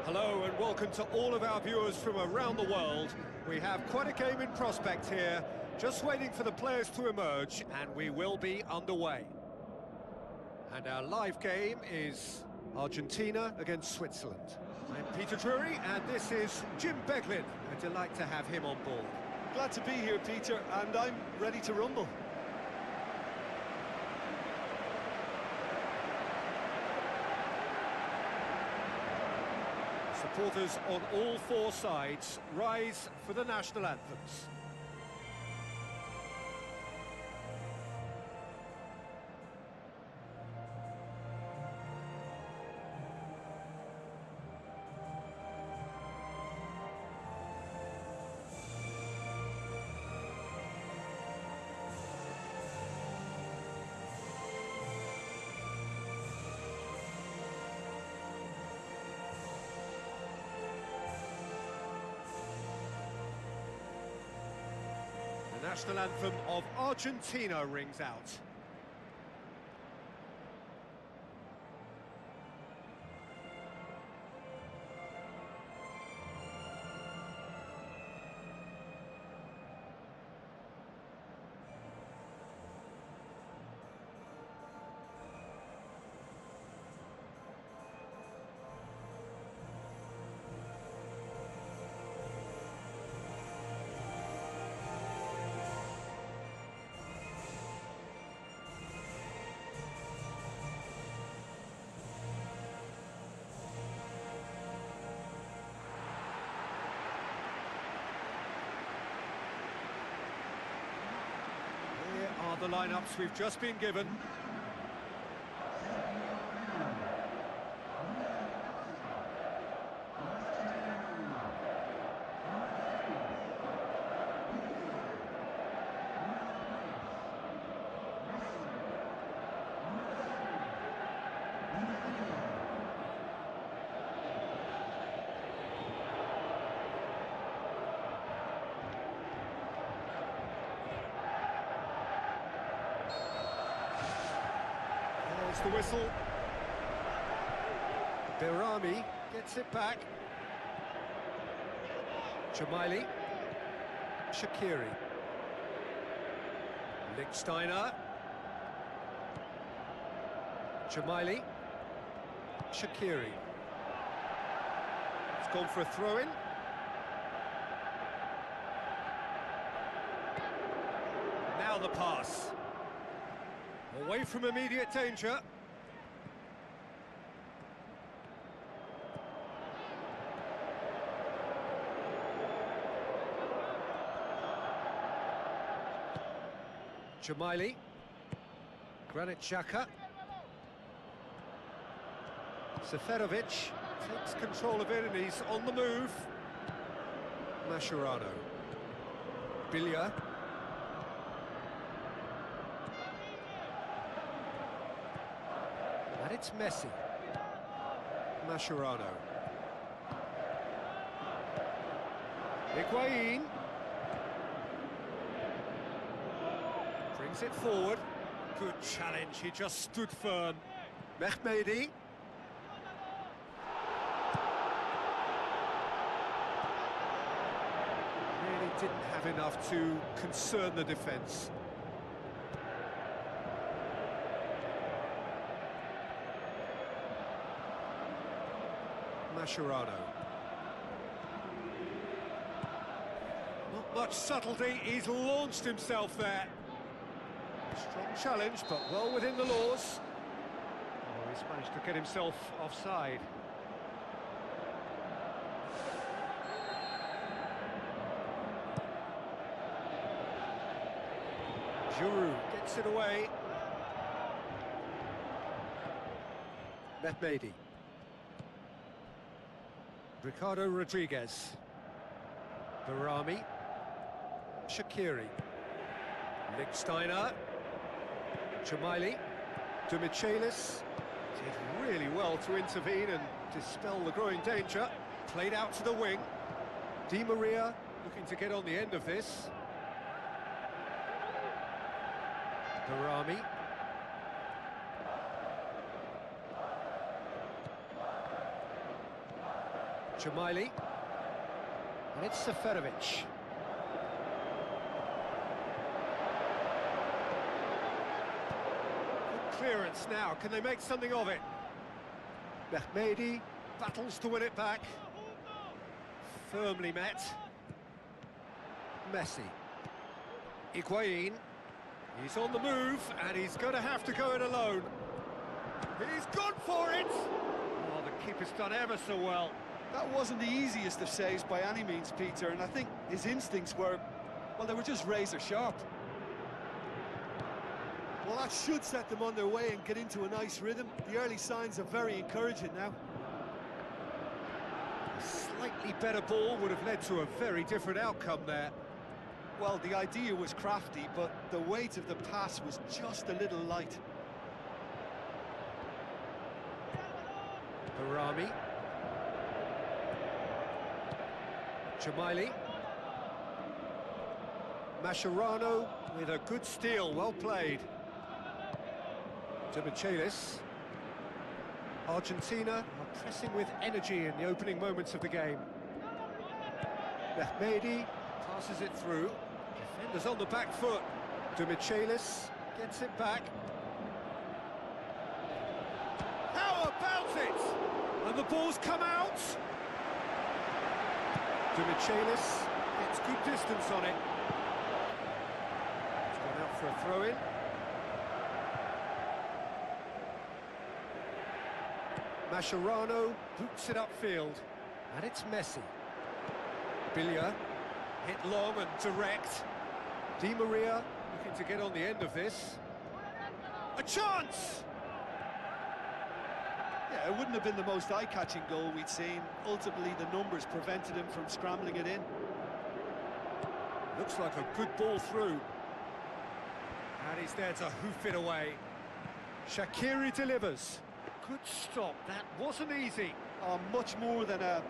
Hello and welcome to all of our viewers from around the world. We have quite a game in prospect here, just waiting for the players to emerge, and we will be underway. And our live game is Argentina against Switzerland. I'm Peter Drury, and this is Jim Beglin. A delight to have him on board. Glad to be here, Peter, and I'm ready to rumble. Supporters on all four sides rise for the national anthems. The national anthem of Argentina rings out. Here are the lineups we've just been given. The whistle. Berami gets it back. Jamaili. Shaqiri. Lichtsteiner. Jamaili. Shaqiri. It's gone for a throw-in. Now the pass. Away from immediate danger. Jamaili. Granit Xhaka. Seferovic takes control of it and he's on the move. Mascherano. Billia. And it's Messi. Mascherano. Higuain. Brings it forward. Good challenge, he just stood firm. Mehmedi. Really didn't have enough to concern the defence. Mascherano. Not much subtlety, he's launched himself there. Strong challenge, but well within the laws. Oh, he's managed to get himself offside. Giroud gets it away. Mehmedi. Ricardo Rodriguez. Berami. Shaqiri. Lichtsteiner. Jamaili. Dumichelis did really well to intervene and dispel the growing danger. Played out to the wing. Di Maria looking to get on the end of this. Berami. Jamaili. And it's Seferovic. Good clearance now. Can they make something of it? Mehmedi battles to win it back. Firmly met. Messi. Higuain. He's on the move, and he's going to have to go it alone. He's gone for it! Oh, the keeper's done ever so well. That wasn't the easiest of saves by any means, Peter, and I think his instincts were, well, they were just razor sharp. Well, that should set them on their way and get into a nice rhythm. The early signs are very encouraging now. A slightly better ball would have led to a very different outcome there. Well, the idea was crafty, but the weight of the pass was just a little light. Barami. Jamaili. Mascherano with a good steal, well played. To Michelis. Argentina are pressing with energy in the opening moments of the game. Mehmedi passes it through. Defenders on the back foot. To Michelis, gets it back. How about it? And the ball's come out. To Michelis, gets good distance on it. It's gone out for a throw-in. Mascherano boots it upfield, and it's Messi. Billia, hit long and direct. Di Maria looking to get on the end of this. A chance! Yeah, it wouldn't have been the most eye-catching goal we'd seen. Ultimately, the numbers prevented him from scrambling it in. Looks like a good ball through. And he's there to hoof it away. Shaqiri delivers. Good stop, that wasn't easy. Oh, much more than a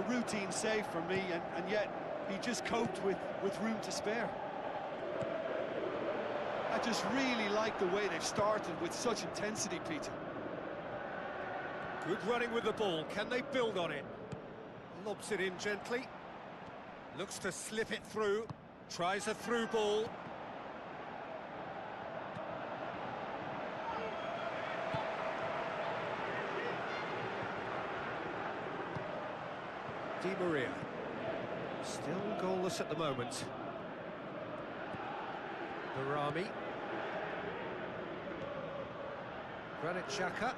routine save for me, and yet he just coped with room to spare. I just really like the way they've started with such intensity, Peter. Good running with the ball, can they build on it? Lobs it in gently. Looks to slip it through. Tries a through ball. Di Maria. Still goalless at the moment. Barami. Granit Xhaka.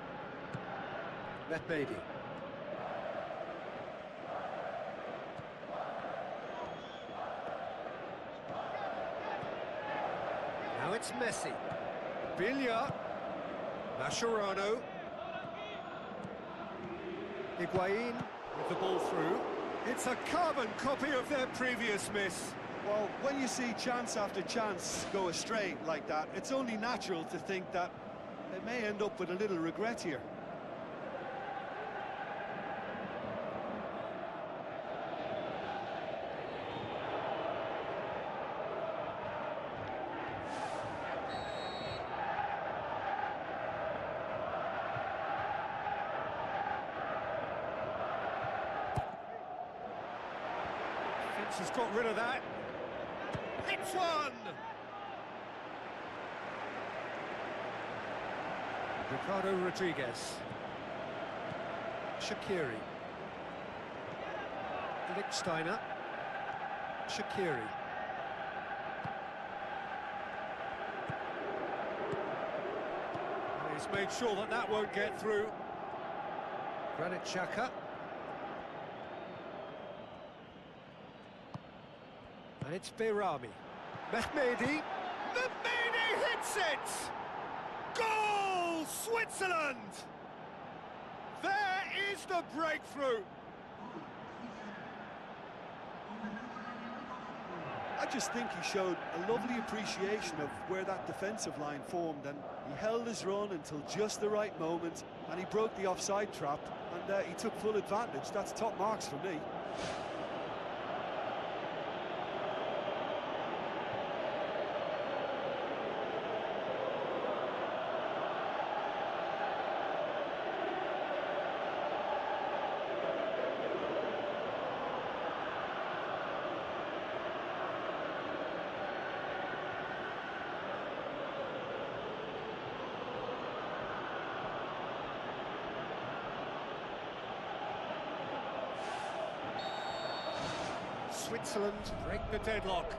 Mehmedi. Now it's Messi. Billia. Mascherano. Higuain with the ball through. It's a carbon copy of their previous miss. Well, when you see chance after chance go astray like that, it's only natural to think that they may end up with a little regret here. Has got rid of that. It's one! Ricardo Rodriguez. Shaqiri. Lichtsteiner. Shaqiri. He's made sure that that won't get through. Granit Xhaka. And it's Barami. Mehmedi. Mehmedi hits it! Goal, Switzerland! There is the breakthrough. I just think he showed a lovely appreciation of where that defensive line formed, and he held his run until just the right moment, and he broke the offside trap, and he took full advantage. That's top marks for me. Switzerland break the deadlock.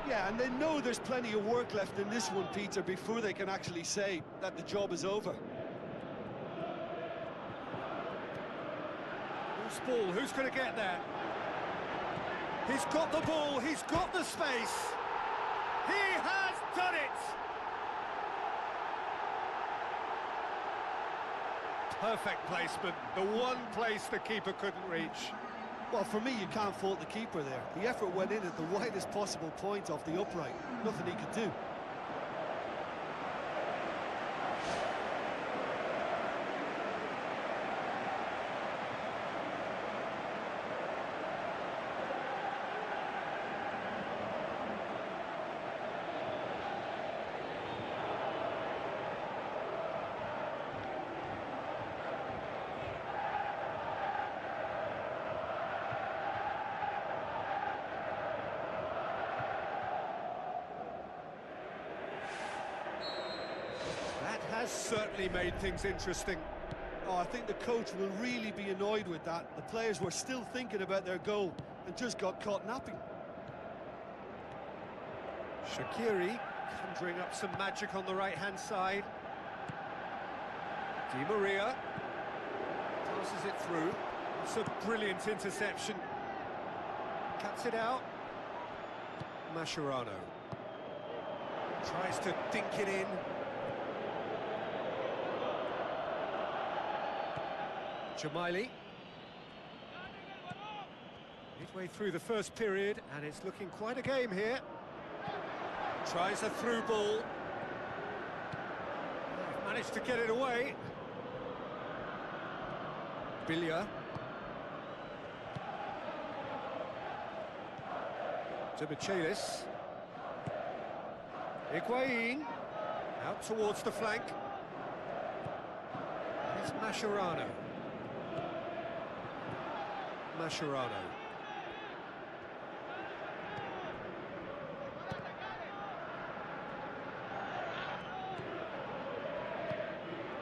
Yeah, and they know there's plenty of work left in this one, Peter, before they can actually say that the job is over. Loose ball, who's going to get there? He's got the ball, he's got the space. He has done it! Perfect placement, the one place the keeper couldn't reach. Well, for me, you can't fault the keeper there. The effort went in at the widest possible point off the upright. Nothing he could do. Has certainly made things interesting. Oh, I think the coach will really be annoyed with that. The players were still thinking about their goal and just got caught napping. Shaqiri conjuring up some magic on the right-hand side. Di Maria passes it through. It's a brilliant interception. Cuts it out. Mascherano tries to dink it in. Jamaili. Midway through the first period, and it's looking quite a game here. Tries a through ball. Managed to get it away. Billia. To Michelis. Higuain. Out towards the flank. It's Mascherano. Mascherano.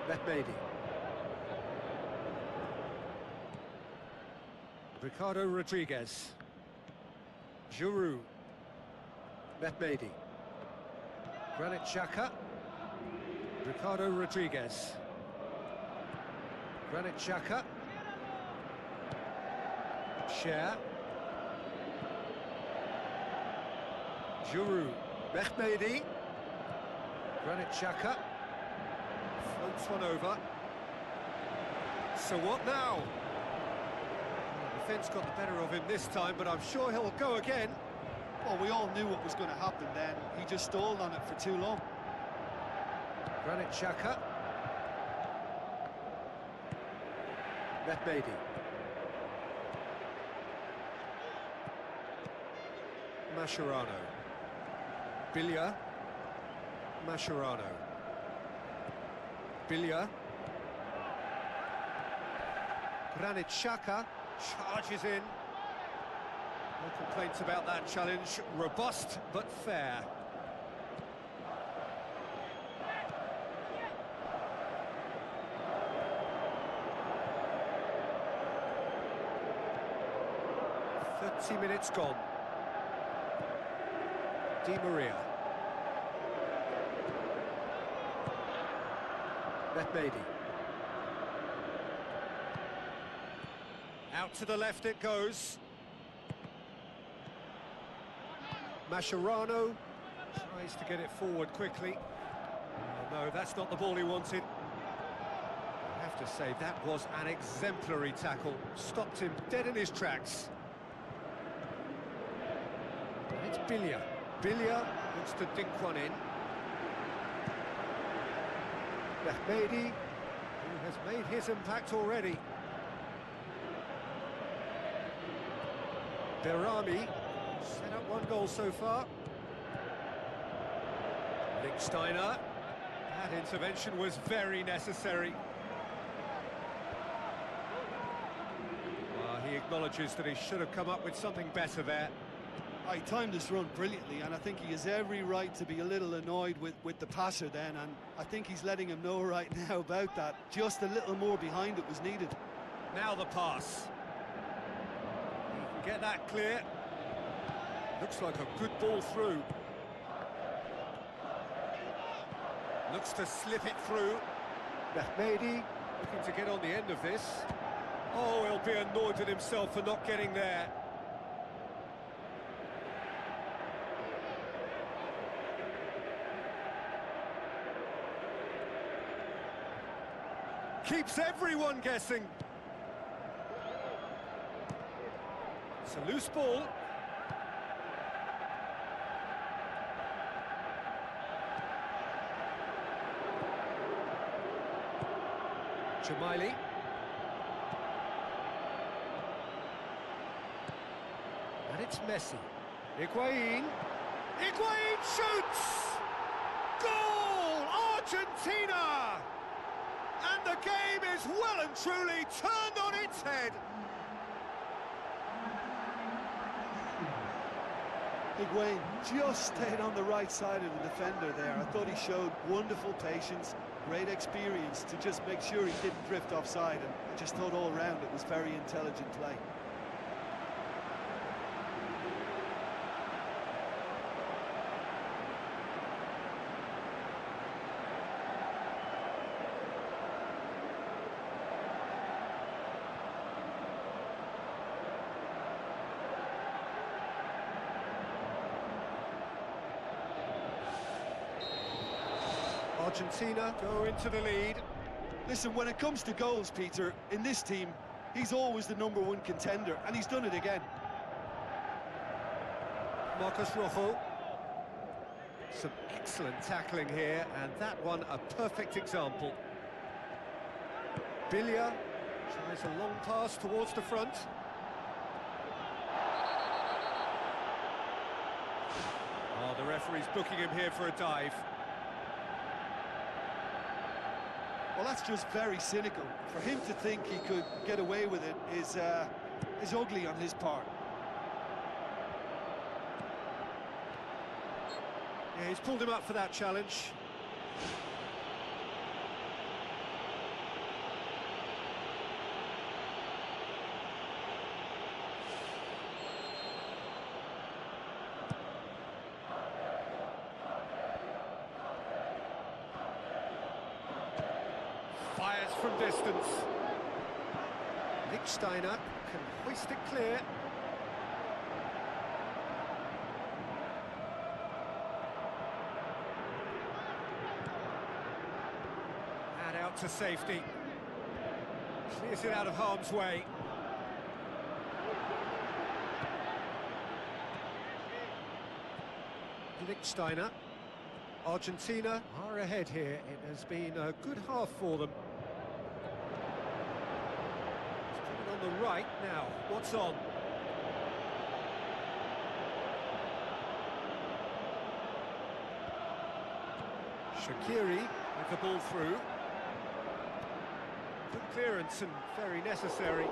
Mehmedi. Ricardo Rodriguez. Giroud. Mehmedi. Granit Xhaka. Ricardo Rodriguez. Granit Xhaka. Cher. Giroud. Mehmedi. Granit Xhaka. Floats one over. So what now? The defence got the better of him this time, but I'm sure he'll go again. Well, we all knew what was going to happen then. He just stalled on it for too long. Granit Xhaka. Mehmedi. Mascherano. Billia. Mascherano. Billia. Granit Xhaka charges in. No complaints about that challenge. Robust but fair. Minutes gone. Di Maria. Mehmedi. Out to the left it goes. Mascherano tries to get it forward quickly. Oh, no, that's not the ball he wanted. I have to say, that was an exemplary tackle. Stopped him dead in his tracks. It's Billia. Billia looks to dink one in. Mehmedi, who has made his impact already. Berami set up one goal so far. Lichtsteiner. That intervention was very necessary. He acknowledges that he should have come up with something better there. He timed this run brilliantly, and I think he has every right to be a little annoyed with the passer then, and I think he's letting him know right now about that. Just a little more behind it was needed. Now the pass. He can get that clear. Looks like a good ball through. Looks to slip it through. Mehmedi looking to get on the end of this. Oh, he'll be annoyed with himself for not getting there. Keeps everyone guessing. It's a loose ball. Jamaili. And it's Messi. Higuain. Higuain shoots! Goal! Argentina! And the game is well and truly turned on its head. Higuain just stayed on the right side of the defender there. I thought he showed wonderful patience, great experience to just make sure he didn't drift offside, and I just thought all round it was very intelligent play. Argentina go into the lead. Listen, when it comes to goals, Peter, in this team, he's always the #1 contender, and he's done it again. Marcos Rojo. Some excellent tackling here, and that one a perfect example. Biglia tries a long pass towards the front. Oh, the referee's booking him here for a dive. Well, that's just very cynical. For him to think he could get away with it is ugly on his part. Yeah, he's pulled him up for that challenge. Fires from distance. Lichtsteiner can hoist it clear. And out to safety. Clears it out of harm's way. Lichtsteiner. Argentina are ahead here. It has been a good half for them. On the right now, what's on? Shaqiri with the ball through. Good clearance and very necessary.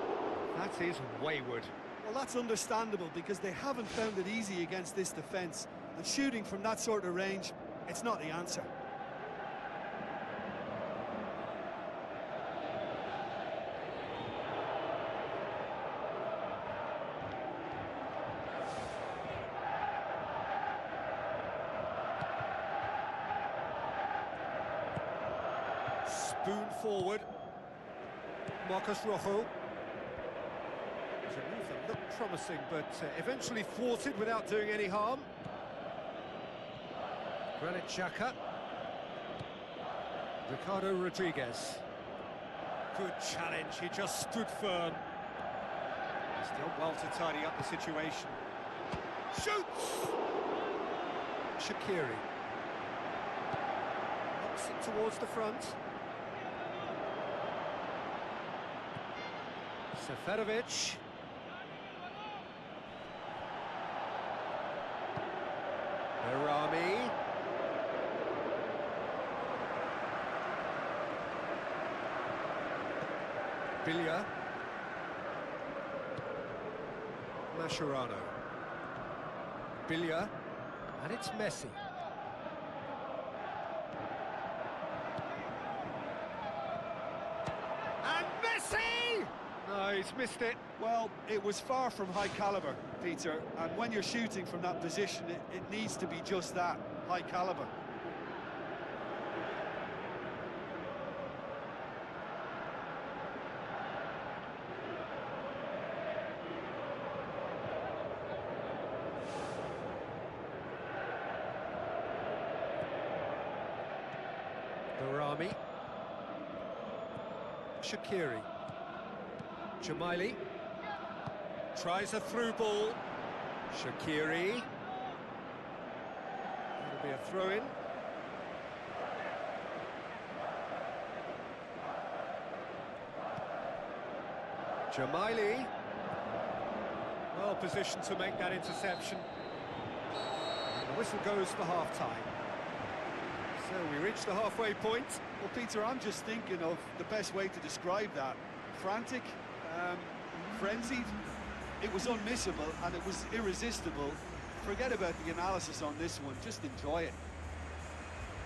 That is wayward. Well, that's understandable because they haven't found it easy against this defence, and shooting from that sort of range, it's not the answer. Spoon forward. Marcos Rojo. It's a move that looked promising, but eventually thwarted without doing any harm. Granit Xhaka. Ricardo Rodriguez. Good challenge, he just stood firm. Still well to tidy up the situation. Shoots! Shaqiri. Knocks it towards the front. Seferovic. Berami. Biglia. Mascherano. Biglia. And it's Messi. And Messi! No, he's missed it. Well, it was far from high caliber, Peter, and when you're shooting from that position, it needs to be just that, high caliber. Barami. Shaqiri. Jamaili. Tries a through ball. Shaqiri. That'll be a throw-in. Jamaili. Well positioned to make that interception. And the whistle goes for half-time. So we reach the halfway point. Well, Peter, I'm just thinking of the best way to describe that. Frantic, frenzied. It was unmissable and it was irresistible. Forget about the analysis on this one, just enjoy it.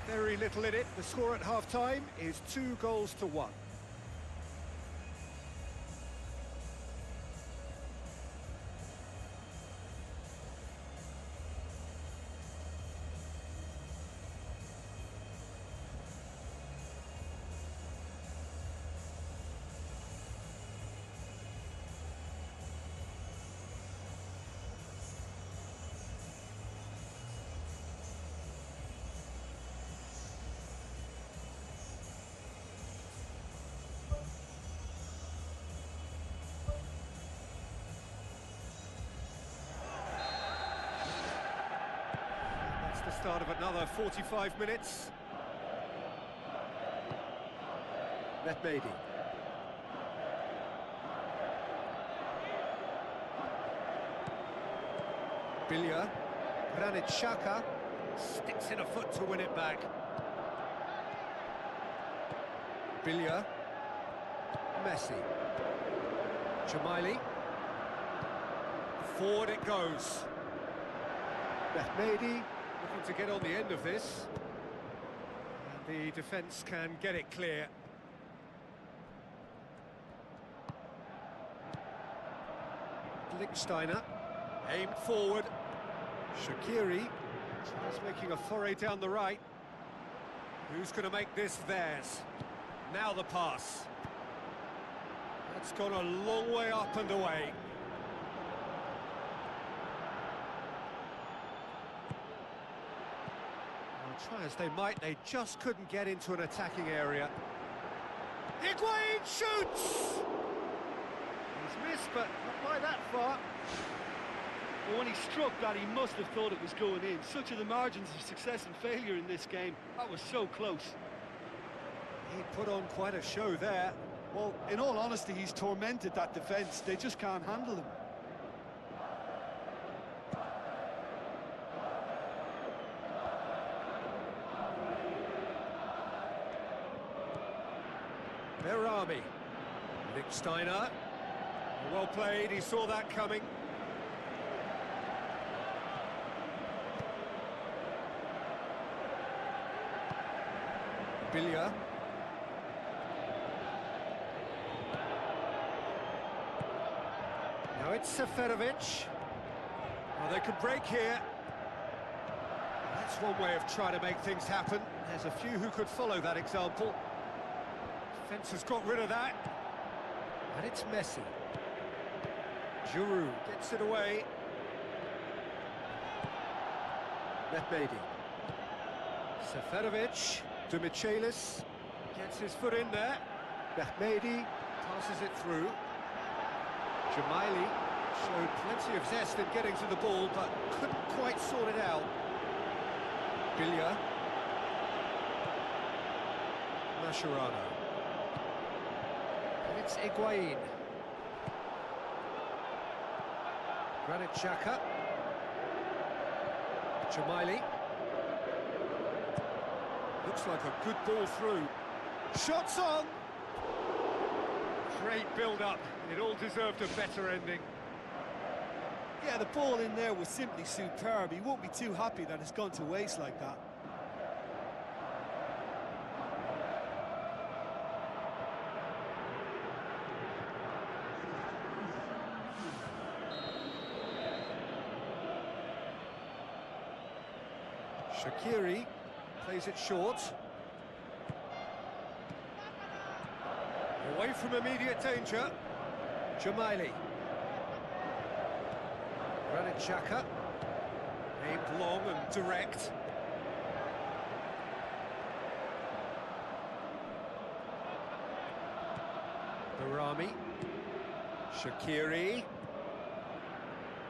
Very little in it. The score at half-time is 2-1. The start of another 45 minutes. Mehmedi. Bilya. Granit Xhaka sticks in a foot to win it back. Bilya. Messi. Jamaili. Forward it goes. Mehmedi looking to get on the end of this. And the defence can get it clear. Lichtsteiner, aimed forward. Shaqiri tries making a foray down the right. Who's going to make this theirs? Now the pass. That's gone a long way up and away. Try as they might, they just couldn't get into an attacking area. Higuain shoots! He's missed, but not by that far. Well, when he struck that, he must have thought it was going in. Such are the margins of success and failure in this game. That was so close. He put on quite a show there. Well, in all honesty, he's tormented that defence. They just can't handle him. Barami. Lichtsteiner. Well played, he saw that coming. Bilya. Now it's Seferovic. Well, they could break here. That's one way of trying to make things happen. There's a few who could follow that example. Defence has got rid of that. And it's Messi. Giroud gets it away. Mehmedi. Seferovic. Michelis gets his foot in there. Mehmedi passes it through. Jamaili showed plenty of zest in getting to the ball, but couldn't quite sort it out. Bilya. Mascherano. And it's Higuain. Granit Xhaka. Jamaili. Looks like a good ball through. Shots on! Great build-up. It all deserved a better ending. Yeah, the ball in there was simply superb. He won't be too happy that it's gone to waste like that. Shaqiri plays it short. Away from immediate danger. Jamaili. Granit Xhaka. Aimed long and direct. Barami. Shaqiri.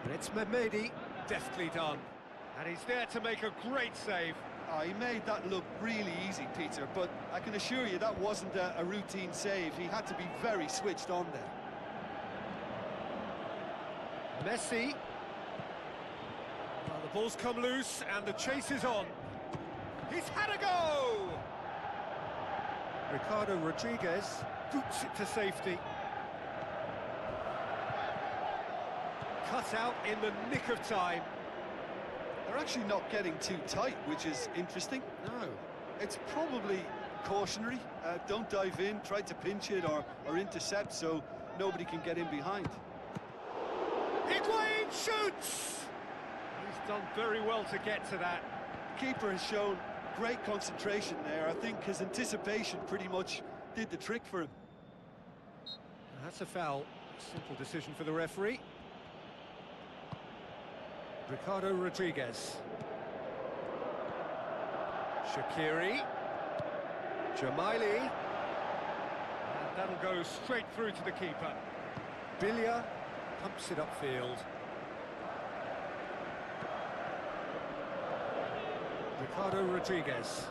And it's Mehmedi. Deftly done. And he's there to make a great save. Oh, he made that look really easy, Peter, but I can assure you that wasn't a routine save. He had to be very switched on there. Messi. Well, the ball's come loose and the chase is on. He's had a go! Ricardo Rodriguez boots it to safety. Cut out in the nick of time. They're actually not getting too tight, which is interesting. No. It's probably cautionary. Don't dive in, try to pinch it or intercept so nobody can get in behind. Higuain shoots! He's done very well to get to that. Keeper has shown great concentration there. I think his anticipation pretty much did the trick for him. That's a foul. Simple decision for the referee. Ricardo Rodriguez. Shaqiri. Jamaili. And that'll go straight through to the keeper. Bilia pumps it upfield. Ricardo Rodriguez.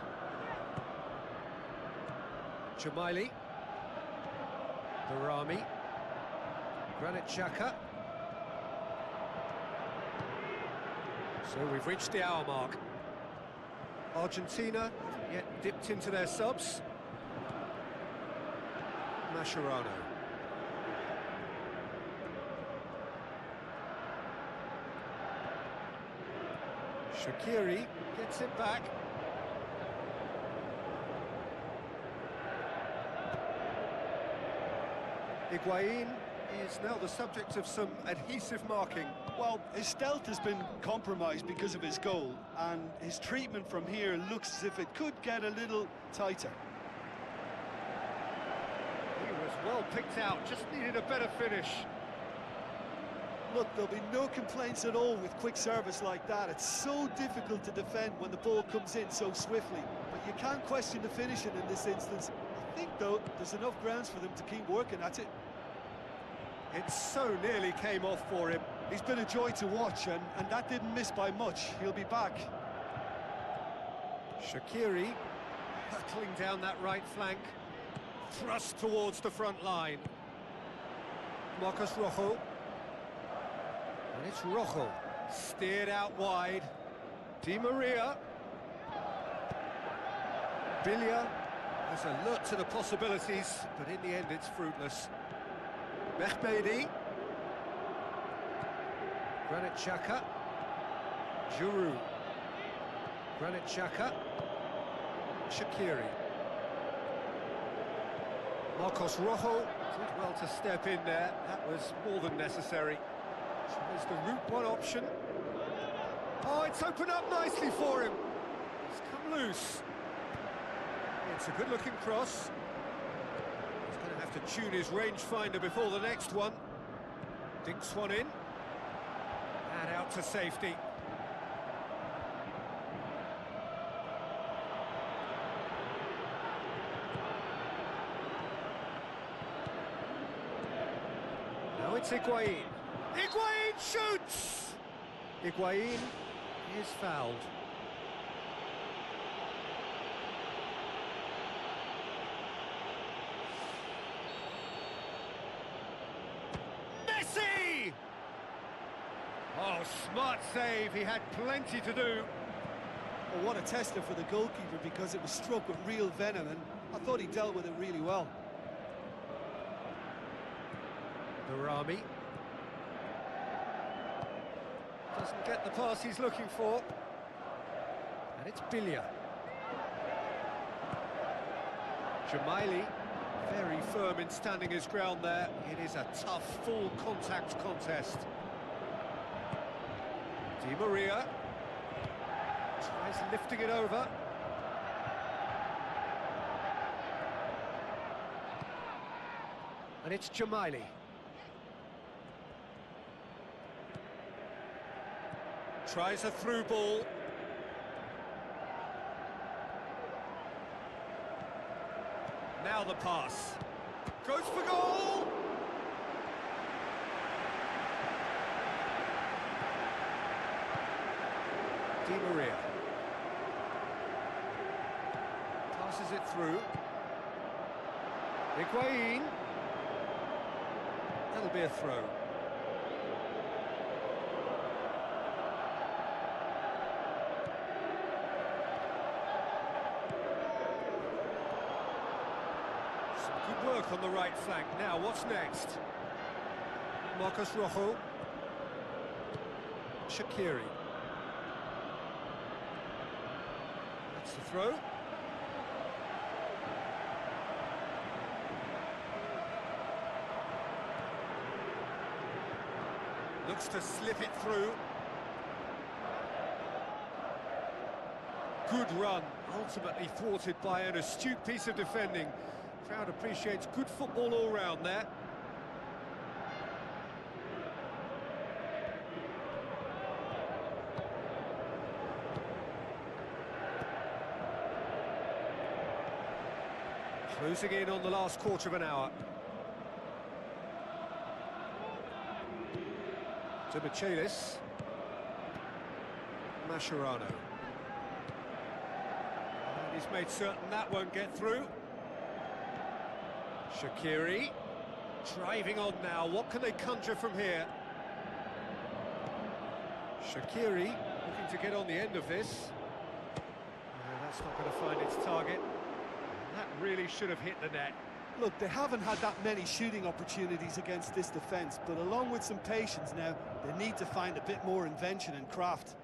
Jamaili. Barami. Granit Xhaka. So we've reached the hour mark. Argentina haven't yet dipped into their subs. Mascherano. Shaqiri gets it back. Higuain is now the subject of some adhesive marking. Well, his stealth has been compromised because of his goal, and his treatment from here looks as if it could get a little tighter. He was well picked out, just needed a better finish. Look, there'll be no complaints at all with quick service like that. It's so difficult to defend when the ball comes in so swiftly. But you can't question the finishing in this instance. I think, though, there's enough grounds for them to keep working at it. It so nearly came off for him. He's been a joy to watch, and that didn't miss by much. He'll be back. Shaqiri hurtling down that right flank. Thrust towards the front line. Marcos Rojo. And it's Rojo. Steered out wide. Di Maria. Bilia was alert to the possibilities, but in the end it's fruitless. Mehmedi. Granit Xhaka. Giroud. Granit Xhaka. Shaqiri. Marcos Rojo did well to step in there. That was more than necessary. Tries the route one option. Oh, it's opened up nicely for him. It's come loose. It's a good-looking cross. He's going to have to tune his rangefinder before the next one. Dinks one in. And out to safety. Now it's Higuain. Higuain shoots! Higuain is fouled. Messi! Oh, smart save. He had plenty to do. Well, what a tester for the goalkeeper, because it was struck with real venom, and I thought he dealt with it really well. Barami. Doesn't get the pass he's looking for. And it's Bilia. Jamaili, very firm in standing his ground there. It is a tough, full contact contest. Di Maria tries lifting it over. And it's Jamaili. Tries a through ball. Now the pass. Goes for goal! Di Maria. Passes it through. Higuain. That'll be a throw. Some good work on the right flank. Now, what's next? Marcos Rojo. Shaqiri. That's the throw. Looks to slip it through. Good run, ultimately thwarted by an astute piece of defending. Crowd appreciates good football all round there. Closing in on the last quarter of an hour. To Michelis. Mascherano. And he's made certain that won't get through. Shaqiri. Driving on now. What can they conjure from here? Shaqiri looking to get on the end of this. That's not going to find its target. That really should have hit the net. Look, they haven't had that many shooting opportunities against this defence, but along with some patience now, they need to find a bit more invention and craft.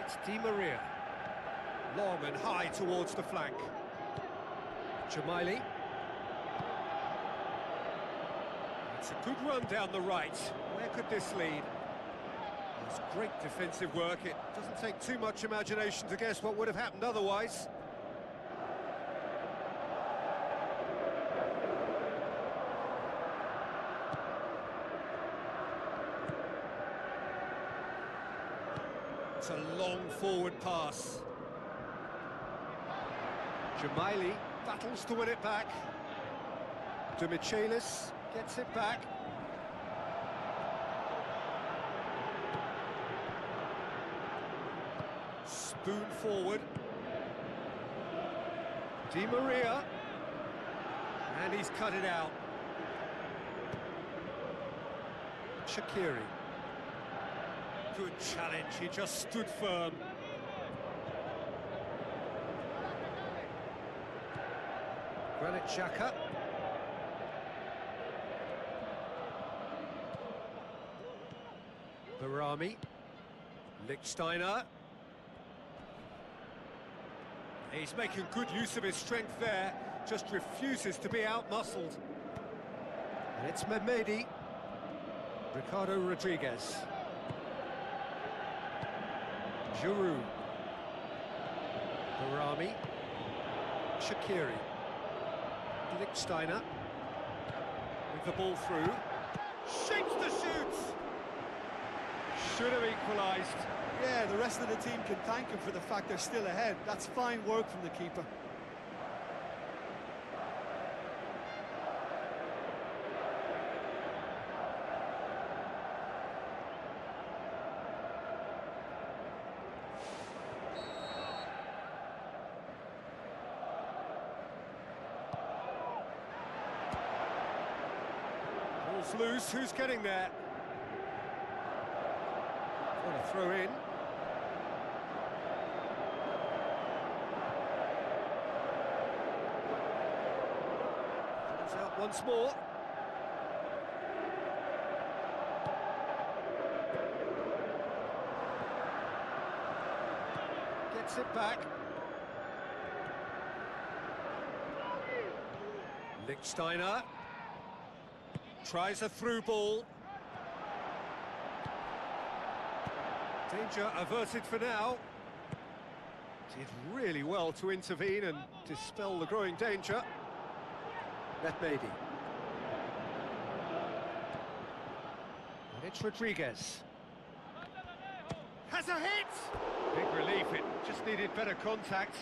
It's Di Maria. Long and high towards the flank. Jamaili. It's a good run down the right. Where could this lead? It's great defensive work. It doesn't take too much imagination to guess what would have happened otherwise. It's a long forward pass. Jamaili battles to win it back. To Michelis, gets it back. Spoon forward. Di Maria. And he's cut it out. Shaqiri. Good challenge, he just stood firm. Granit Xhaka. Barami. Lichtsteiner. He's making good use of his strength there, just refuses to be out-muscled. And it's Mehmedi. Ricardo Rodriguez. Giroud. Barami. Shaqiri. Lichtsteiner. With the ball through. Shapes the shoot! Should have equalised. Yeah, the rest of the team can thank him for the fact they're still ahead. That's fine work from the keeper. Ball's loose, who's getting there? What a throw in. Comes out once more. Gets it back. Lichtsteiner tries a through ball. Danger averted for now. Did really well to intervene and dispel the growing danger. Mehmedi. And it's Rodriguez. Has a hit! Big relief, it just needed better contact.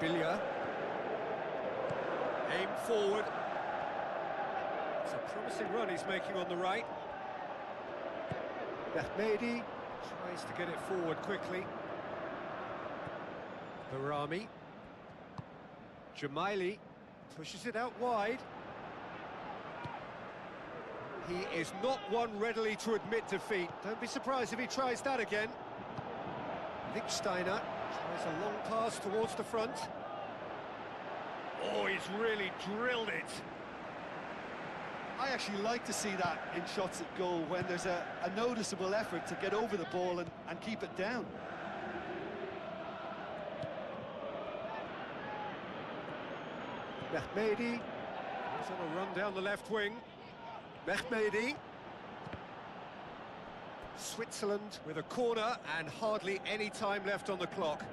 Billia. Aim forward. It's a promising run he's making on the right. Mehmedi tries to get it forward quickly. Barami. Jamaili pushes it out wide. He is not one readily to admit defeat. Don't be surprised if he tries that again. Lichtsteiner tries a long pass towards the front. Oh, he's really drilled it. I actually like to see that in shots at goal when there's a noticeable effort to get over the ball and keep it down. Mehmedi goes on a run down the left wing. Mehmedi. Switzerland with a corner and hardly any time left on the clock.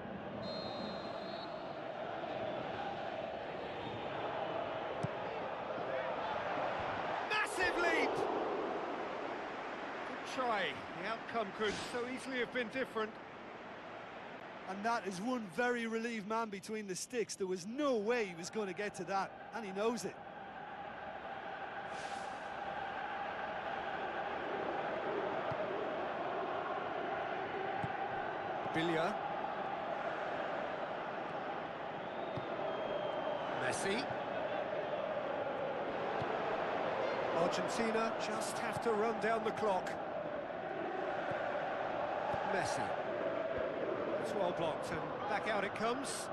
Massive leap! Good try. The outcome could so easily have been different. And that is one very relieved man between the sticks. There was no way he was going to get to that, and he knows it. Billia. Messi. Argentina just have to run down the clock. Messi. It's well blocked and back out it comes.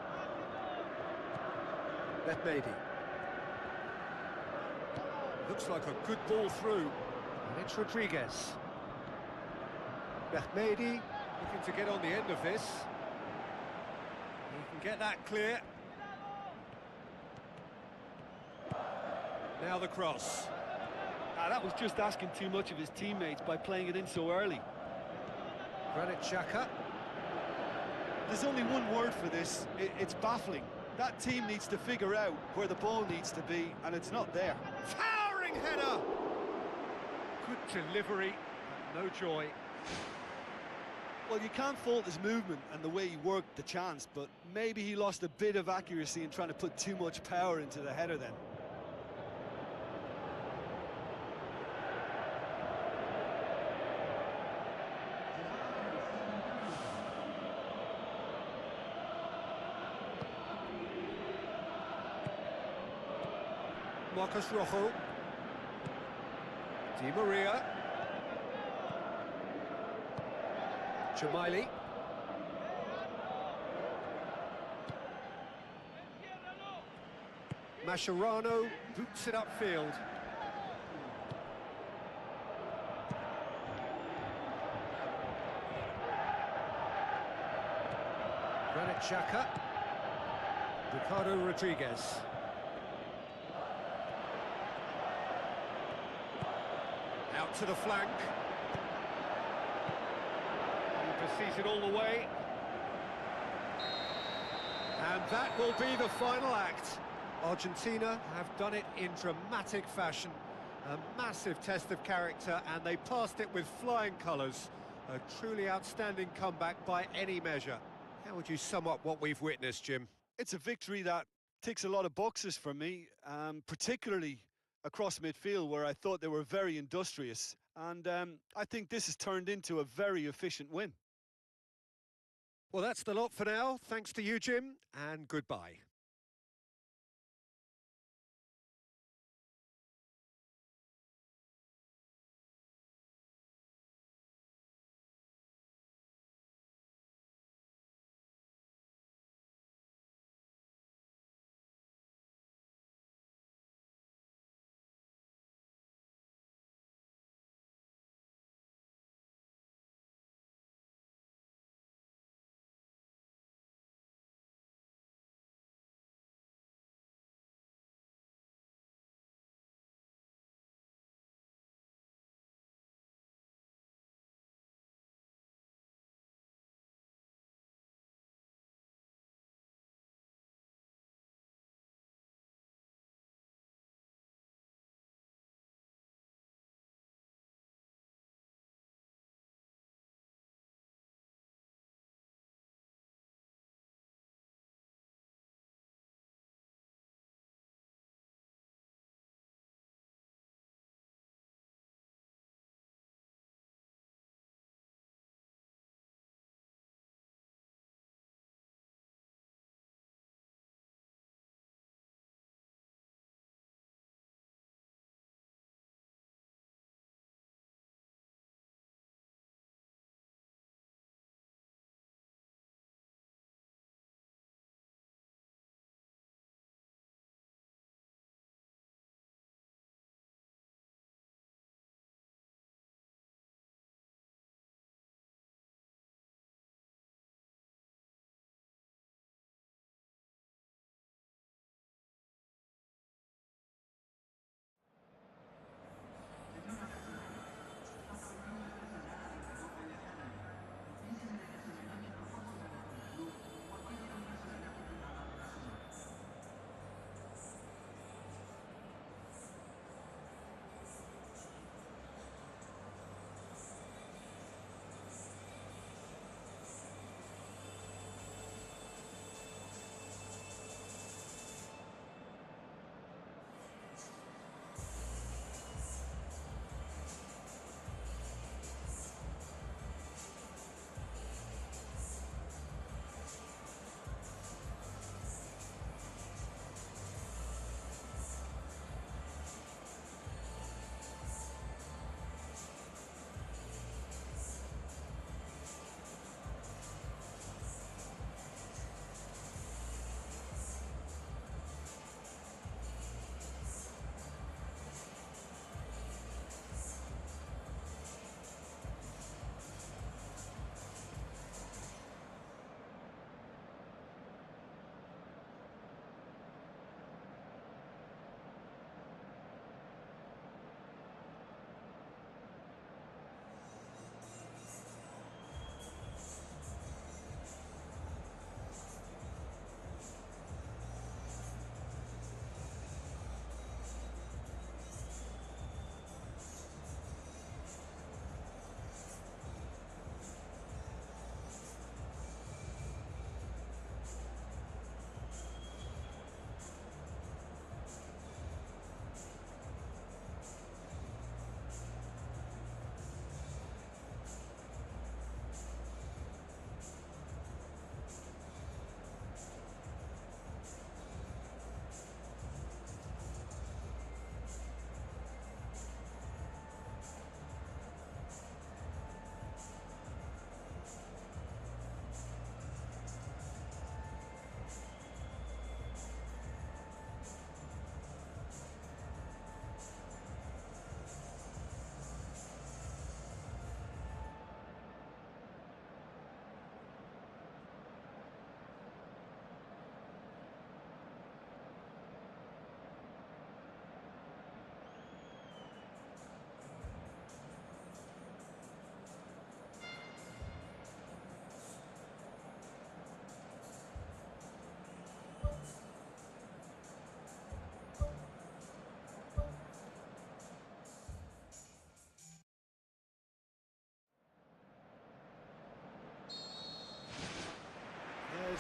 Mehmedi. Looks like a good ball through. And it's Rodriguez. Mehmedi looking to get on the end of this. He can get that clear. Now the cross. That was just asking too much of his teammates by playing it in so early. Granit Xhaka. There's only one word for this. It's baffling. That team needs to figure out where the ball needs to be, and it's not there. Towering header! Good delivery, but no joy. Well, you can't fault his movement and the way he worked the chance, but maybe he lost a bit of accuracy in trying to put too much power into the header then. Marcos Rojo. Di Maria. Jamaili. Mascherano boots it upfield. Granit Xhaka. Ricardo Rodriguez. Out to the flank. Keeper sees it all the way. And that will be the final act. Argentina have done it in dramatic fashion. A massive test of character, and they passed it with flying colours. A truly outstanding comeback by any measure. How would you sum up what we've witnessed, Jim? It's a victory that ticks a lot of boxes for me, particularly across midfield, where I thought they were very industrious. And I think this has turned into a very efficient win. Well, that's the lot for now. Thanks to you, Jim, and goodbye.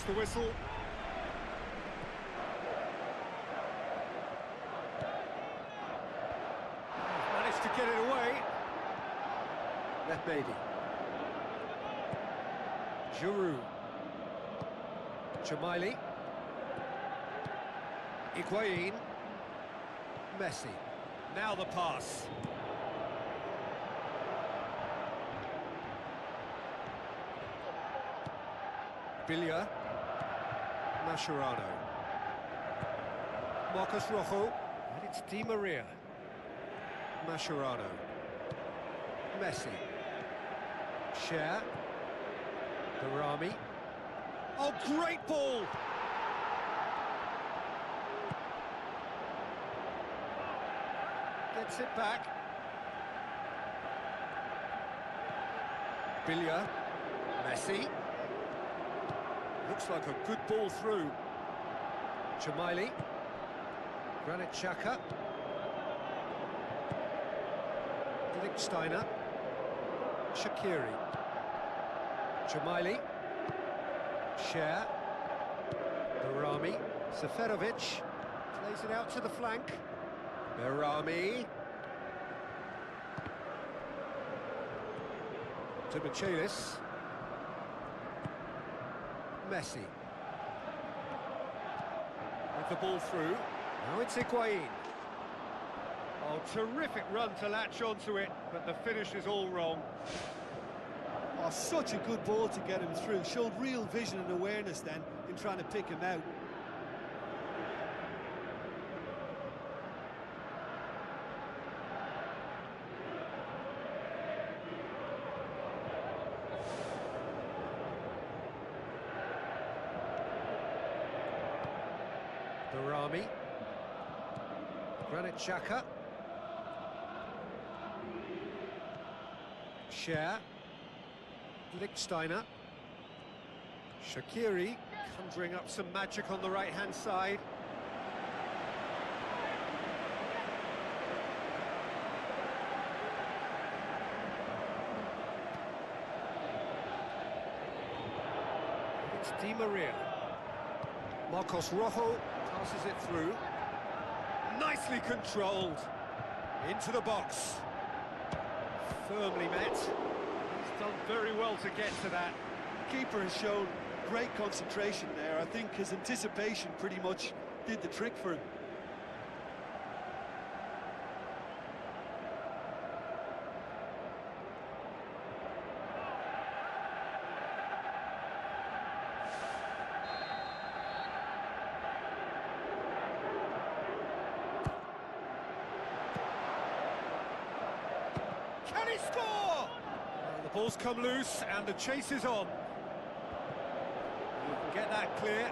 the whistle. Managed to get it away. Left baby. Giroud. Jamaili. Higuain. Messi. Now the pass. Bilia. Mascherano. Marcos Rojo. And it's Di Maria. Mascherano. Messi. Cher. Barami. Oh, great ball! Gets it back. Bilia. Messi. Looks like a good ball through. Jamaili. Granit Xhaka. Lichtsteiner. Shaqiri. Jamaili. Cher. Barami. Seferovic. Plays it out to the flank. Barami. To Michelis. Messi. With the ball through. Now it's Higuain. Oh, terrific run to latch onto it, but the finish is all wrong. Oh, such a good ball to get him through. Showed real vision and awareness then in trying to pick him out. Barami. Granit Xhaka. Cher. Lichtsteiner. Shaqiri conjuring up some magic on the right-hand side. It's Di Maria. Marcos Rojo passes it through. Nicely controlled. Into the box. Firmly met. He's done very well to get to that. The keeper has shown great concentration there. I think his anticipation pretty much did the trick for him. Can he score? Well, the ball's come loose and the chase is on. You can get that clear.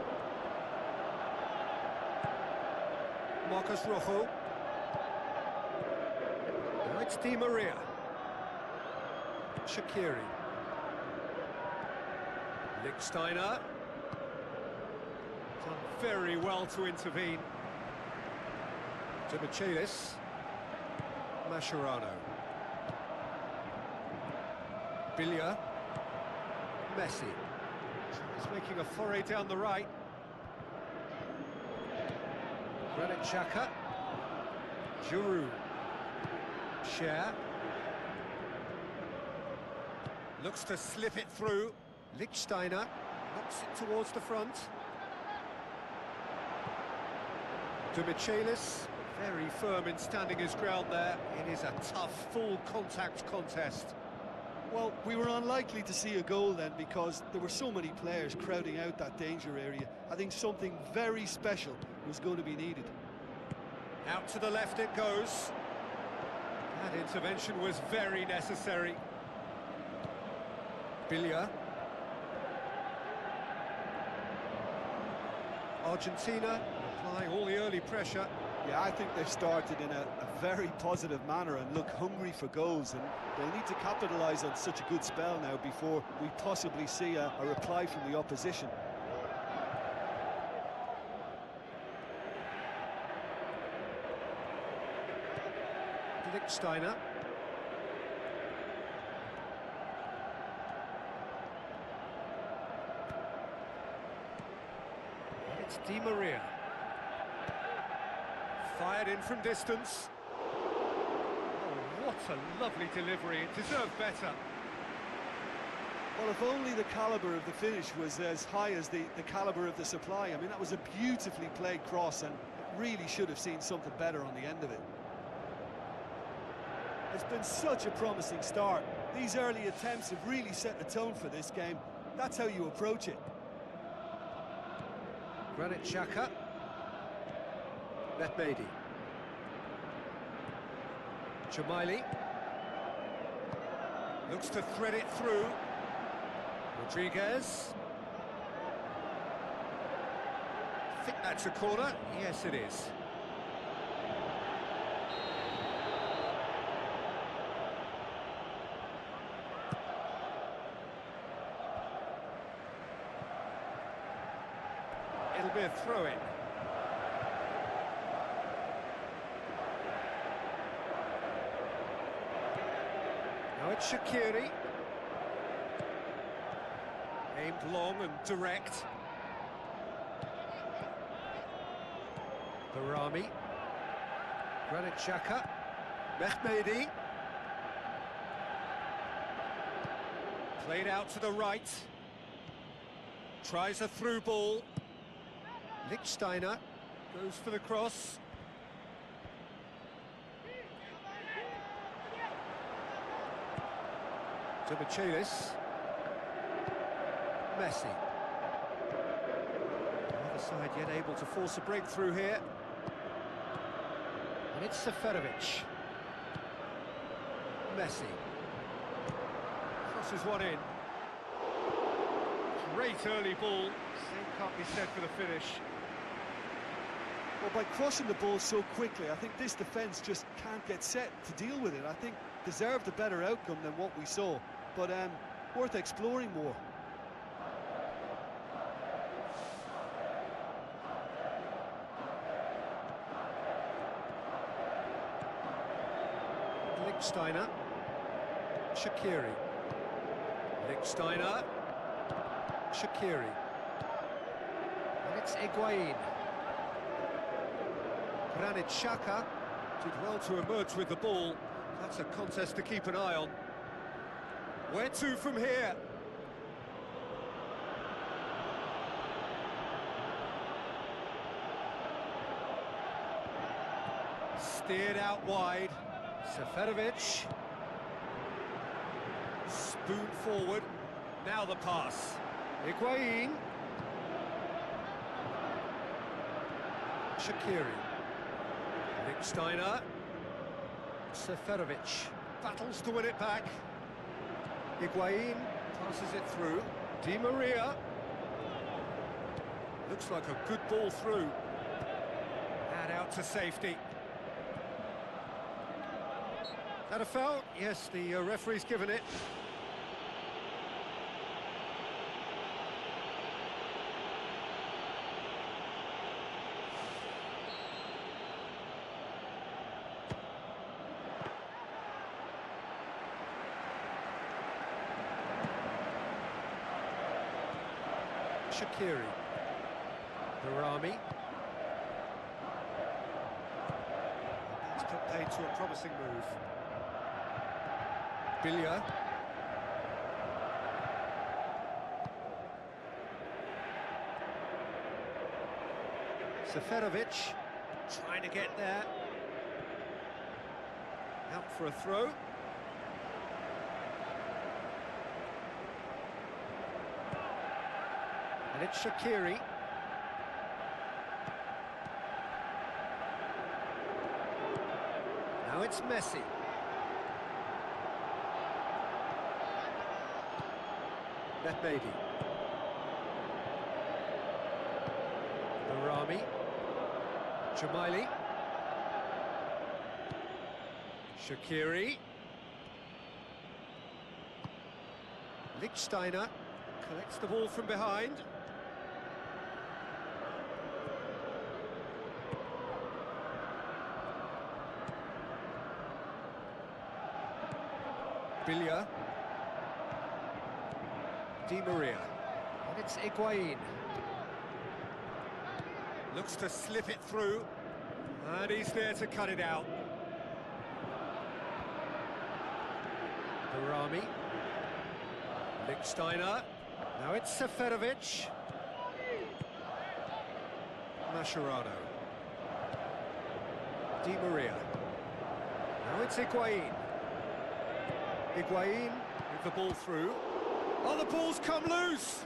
Marcos Rojo. Now it's Di Maria. Shaqiri. Lichtsteiner. Done very well to intervene. To Michelis. Mascherano. Bilia. Messi. He's making a foray down the right. Granit Xhaka. Giroud. Cher. Looks to slip it through. Lichtsteiner knocks it towards the front. To Michelis. Very firm in standing his ground there. It is a tough, full contact contest. Well, we were unlikely to see a goal then because there were so many players crowding out that danger area. I think something very special was going to be needed. Out to the left it goes. That intervention was very necessary. Bilia. Argentina applying all the early pressure. Yeah, I think they've started in a very positive manner and look hungry for goals, and they'll need to capitalise on such a good spell now before we possibly see a reply from the opposition. Lichtsteiner. Di Maria. Fired in from distance. Oh, what a lovely delivery. It deserved better. Well, if only the calibre of the finish was as high as the calibre of the supply. I mean, that was a beautifully played cross, and it really should have seen something better on the end of it. It's been such a promising start. These early attempts have really set the tone for this game. That's how you approach it. Granit Xhaka. Mehmedi. Jamaili. Looks to thread it through. Rodriguez. I think that's a corner. Yes, it is. It'll be a throw-in. Now it's Shaqiri. Aimed long and direct. Barami. Granit Xhaka. Mehmedi. Played out to the right. Tries a through ball. Lichtsteiner goes for the cross. To Michelis. Messi. The other side yet able to force a breakthrough here. And it's Seferovic. Messi. Crosses one in. Great early ball. Same can't be said for the finish. Well, by crossing the ball so quickly, I think this defence just can't get set to deal with it. I think deserved a better outcome than what we saw, but worth exploring more. Lichtsteiner. Shaqiri. Lichtsteiner. Shaqiri. And it's Higuain. Granit Xhaka did well to emerge with the ball. That's a contest to keep an eye on. Where to from here? Steered out wide. Seferovic. Spoon forward. Now the pass. Higuain. Shaqiri. Lichtsteiner. Seferovic battles to win it back. Higuain passes it through. Di Maria. Looks like a good ball through. And out to safety. That a foul? Yes, the referee's given it. Shaqiri. Barami. That's put paid to a promising move. Billia. Seferovic trying to get there. Out for a throw. And it's Shaqiri. Now it's Messi. Mehmedi. Barami. Jamaili. Shaqiri. Lichtsteiner collects the ball from behind. Billia. Di Maria. And it's Higuain. Looks to slip it through. And he's there to cut it out. Barami. Lichtsteiner. Now it's Seferovic. Mascherano. Di Maria. Now it's Higuain. Higuain with the ball through. Oh, the ball's come loose!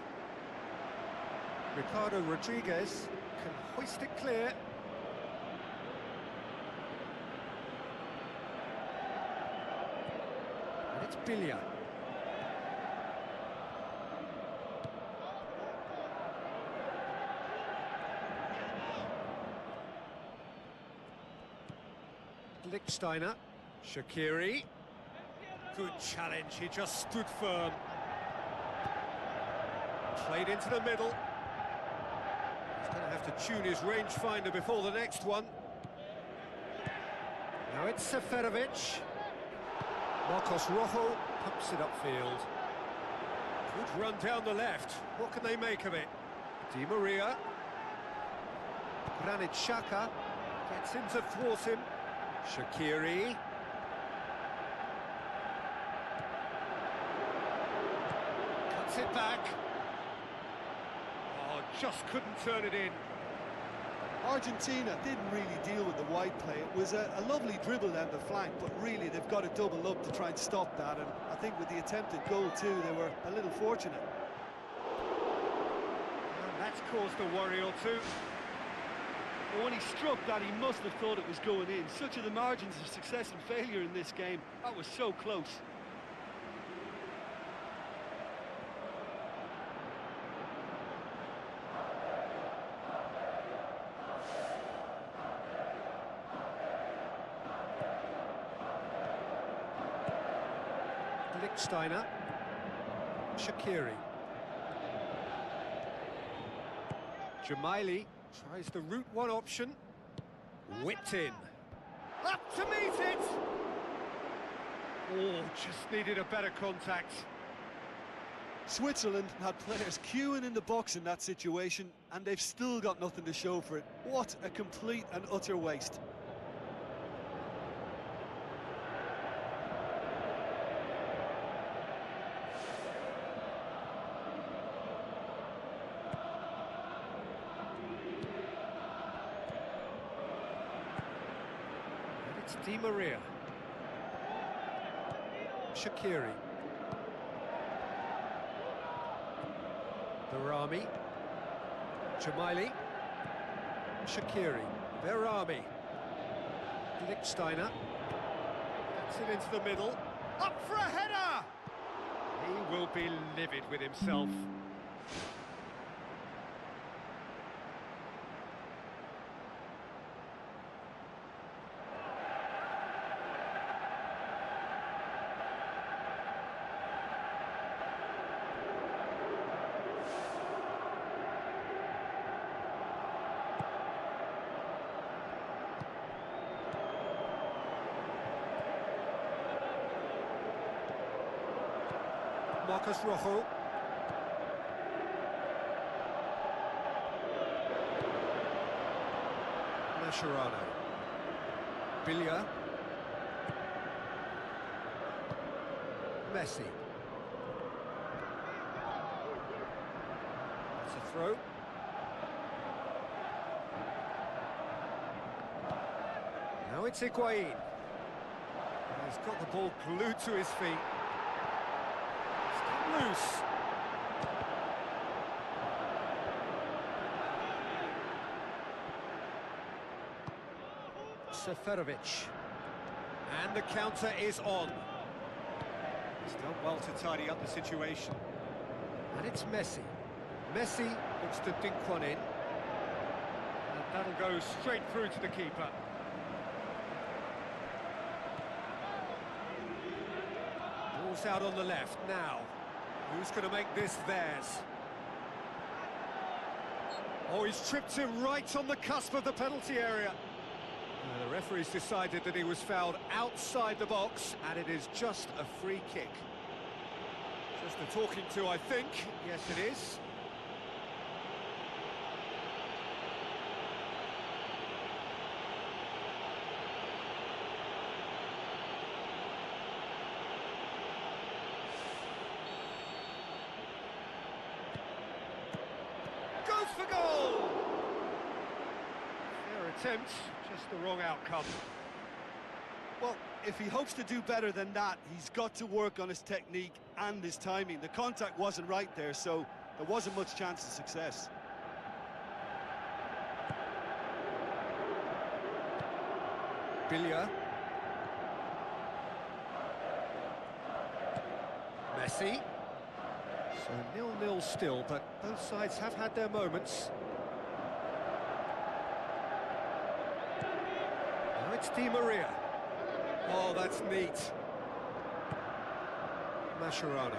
Ricardo Rodriguez can hoist it clear. And it's Bilia. Lichtsteiner. Shaqiri. Good challenge, he just stood firm. Played into the middle. He's going to have to tune his rangefinder before the next one. Now it's Seferovic. Marcos Rojo pumps it upfield. Good run down the left. What can they make of it? Di Maria. Granit Xhaka gets in to thwart him. Shaqiri. Cuts it back. Oh, just couldn't turn it in. Argentina didn't really deal with the wide play. It was a lovely dribble down the flank, but really they've got to double up to try and stop that, and I think with the attempted goal too, they were a little fortunate. And that's caused a worry or two. When he struck that, he must have thought it was going in. Such are the margins of success and failure in this game. That was so close. Lichtsteiner. Shaqiri. Jamaili tries the route one option. Whipped in. Up to meet it! Oh, just needed a better contact. Switzerland had players queuing in the box in that situation, and they've still got nothing to show for it. What a complete and utter waste. It's Di Maria. Shaqiri. Barami. Jamaili. Shaqiri. Barami. Lichtsteiner. Gets it into the middle. Up for a header! He will be livid with himself. Marcos Rojo. Mascherano. Bilia. Messi. It's a throw. Now it's Higuain. He's got the ball glued to his feet. Loose. Seferovic. And the counter is on. He's done well to tidy up the situation. And it's Messi. Messi looks to dink one in. And that'll go straight through to the keeper. Ball's out on the left now. Who's going to make this theirs? Oh, he's tripped him right on the cusp of the penalty area. The referee's decided that he was fouled outside the box, and it is just a free kick. Just a talking to, I think. Yes, it is. for goal! Fair attempt, just the wrong outcome. Well, if he hopes to do better than that, he's got to work on his technique and his timing. The contact wasn't right there, so there wasn't much chance of success. Billia. Messi. So 0-0 still, but both sides have had their moments. Now it's Di Maria. Oh, that's neat. Mascherano.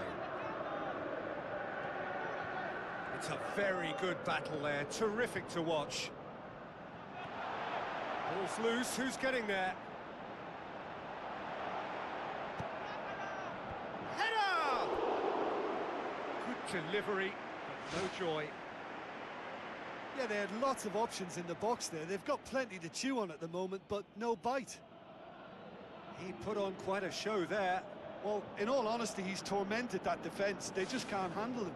It's a very good battle there, terrific to watch. Ball's loose, who's getting there? Header! Good delivery, but no joy. Yeah, they had lots of options in the box there. They've got plenty to chew on at the moment, but no bite. He put on quite a show there. Well, in all honesty, he's tormented that defence. They just can't handle him.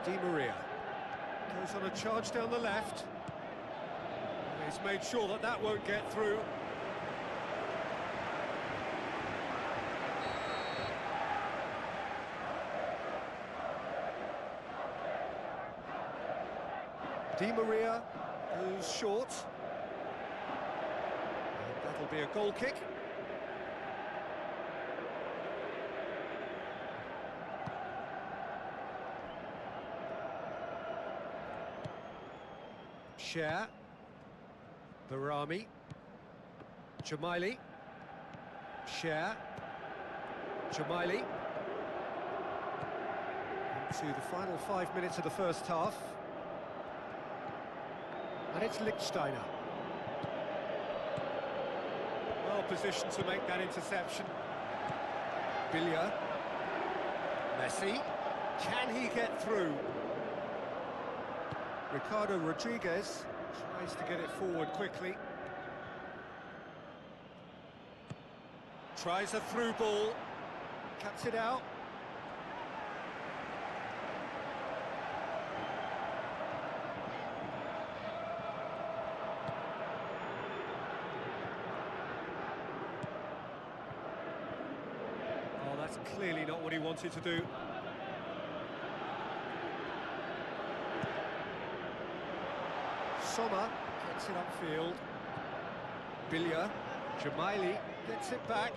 Di Maria goes on a charge down the left. He's made sure that that won't get through. Di Maria goes short. And that'll be a goal kick. Cher. Barami. Jamaili. Cher. Jamaili. Into the final 5 minutes of the first half. And it's Lichtsteiner. Well positioned to make that interception. Billia. Messi. Can he get through? Ricardo Rodriguez tries to get it forward quickly. Tries a through ball. Cuts it out. Oh, that's clearly not what he wanted to do. Sommer gets it upfield. Billia. Jamaili gets it back.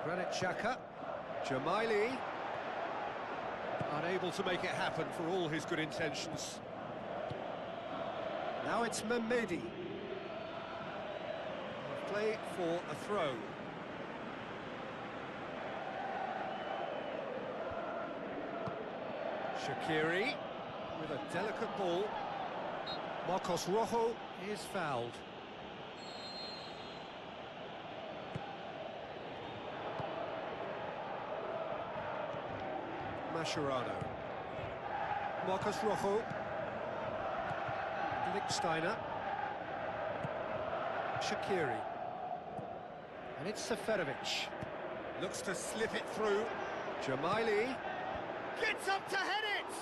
Granit Xhaka. Jamaili. Unable to make it happen for all his good intentions. Now it's Mehmedi. Play for a throw. Shaqiri with a delicate ball. Marcos Rojo is fouled. Mascherano. Marcos Rojo. Lichtsteiner. Shaqiri. And it's Seferovic. Looks to slip it through. Jamaili. Gets up to head it!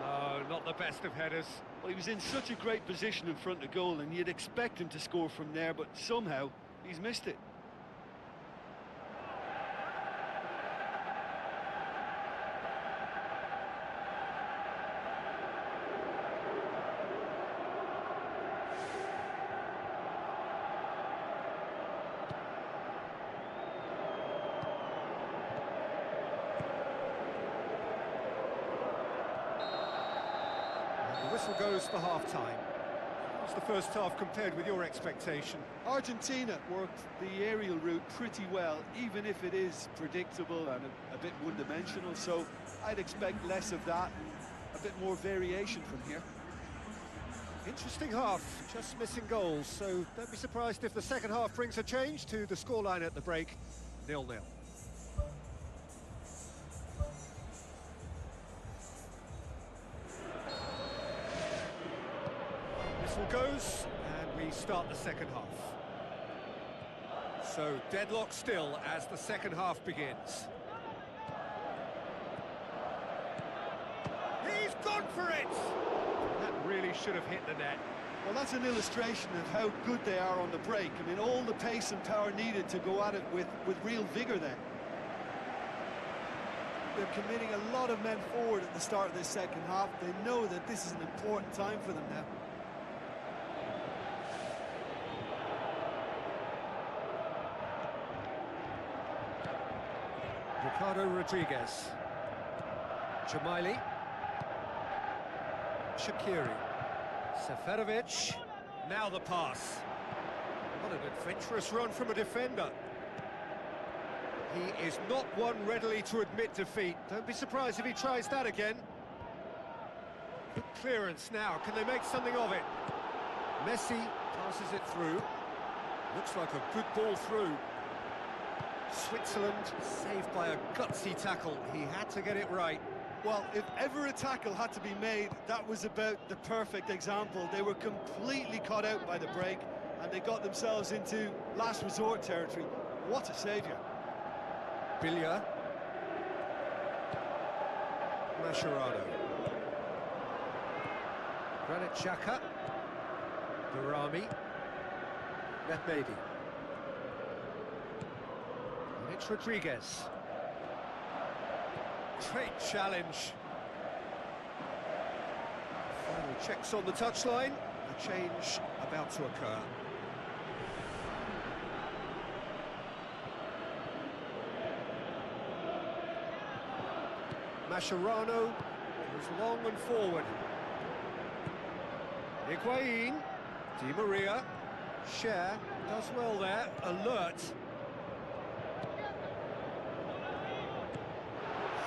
No, not the best of headers. Well, he was in such a great position in front of goal, and you'd expect him to score from there, but somehow he's missed it. The whistle goes for half-time. What's the first half compared with your expectation? Argentina worked the aerial route pretty well, even if it is predictable and a bit one-dimensional, so I'd expect less of that, a bit more variation from here. Interesting half, just missing goals, so don't be surprised if the second half brings a change to the scoreline at the break, 0-0. Whistle goes, and we start the second half. So deadlock still as the second half begins. He's gone for it! That really should have hit the net. Well, that's an illustration of how good they are on the break. I mean, all the pace and power needed to go at it with real vigour then. They're committing a lot of men forward at the start of this second half. They know that this is an important time for them now. Ricardo Rodriguez. Jamaili. Shaqiri. Seferovic. Now the pass. What an adventurous run from a defender. He is not one readily to admit defeat. Don't be surprised if he tries that again. Good clearance now. Can they make something of it? Messi passes it through. Looks like a good ball through. Switzerland saved by a gutsy tackle. He had to get it right. Well, if ever a tackle had to be made, that was about the perfect example. They were completely caught out by the break, and they got themselves into last resort territory. What a saviour. Billia. Mascherano. Granit Xhaka. Barami. Mehmedi. And it's Rodriguez. Great challenge. Final checks on the touchline. A change about to occur. Mascherano goes long and forward. Higuain. Di Maria. Cher does well there. Alert.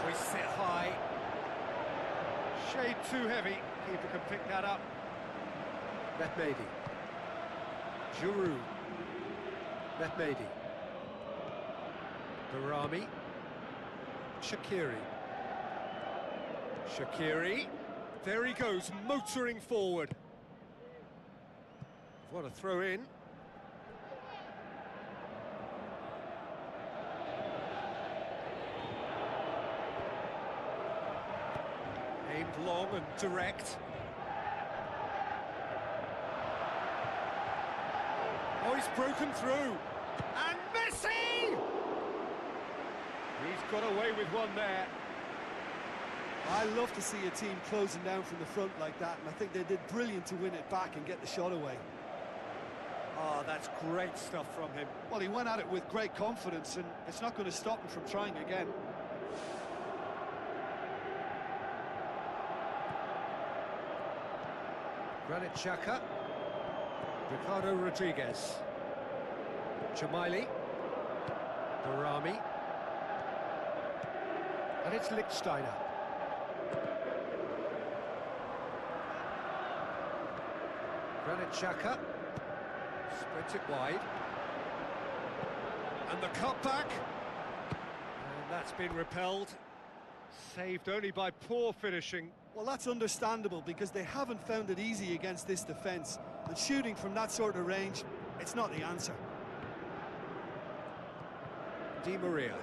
Hoists it high. Shade too heavy. Keeper can pick that up. Mehmedi. Giroud. Mehmedi. Barami. Shaqiri. Shaqiri. There he goes, motoring forward. What a throw in. Aimed long and direct. Oh, he's broken through. And Messi! He's got away with one there. I love to see a team closing down from the front like that, and I think they did brilliant to win it back and get the shot away. Oh, that's great stuff from him. Well, he went at it with great confidence, and it's not going to stop him from trying again. Granit Xhaka. Ricardo Rodriguez. Jamaili. Barami. And it's Lichtsteiner. Granit Xhaka. Spreads it wide. And the cutback. And that's been repelled. Saved only by poor finishing. Well, that's understandable because they haven't found it easy against this defence. And shooting from that sort of range, it's not the answer. Di Maria.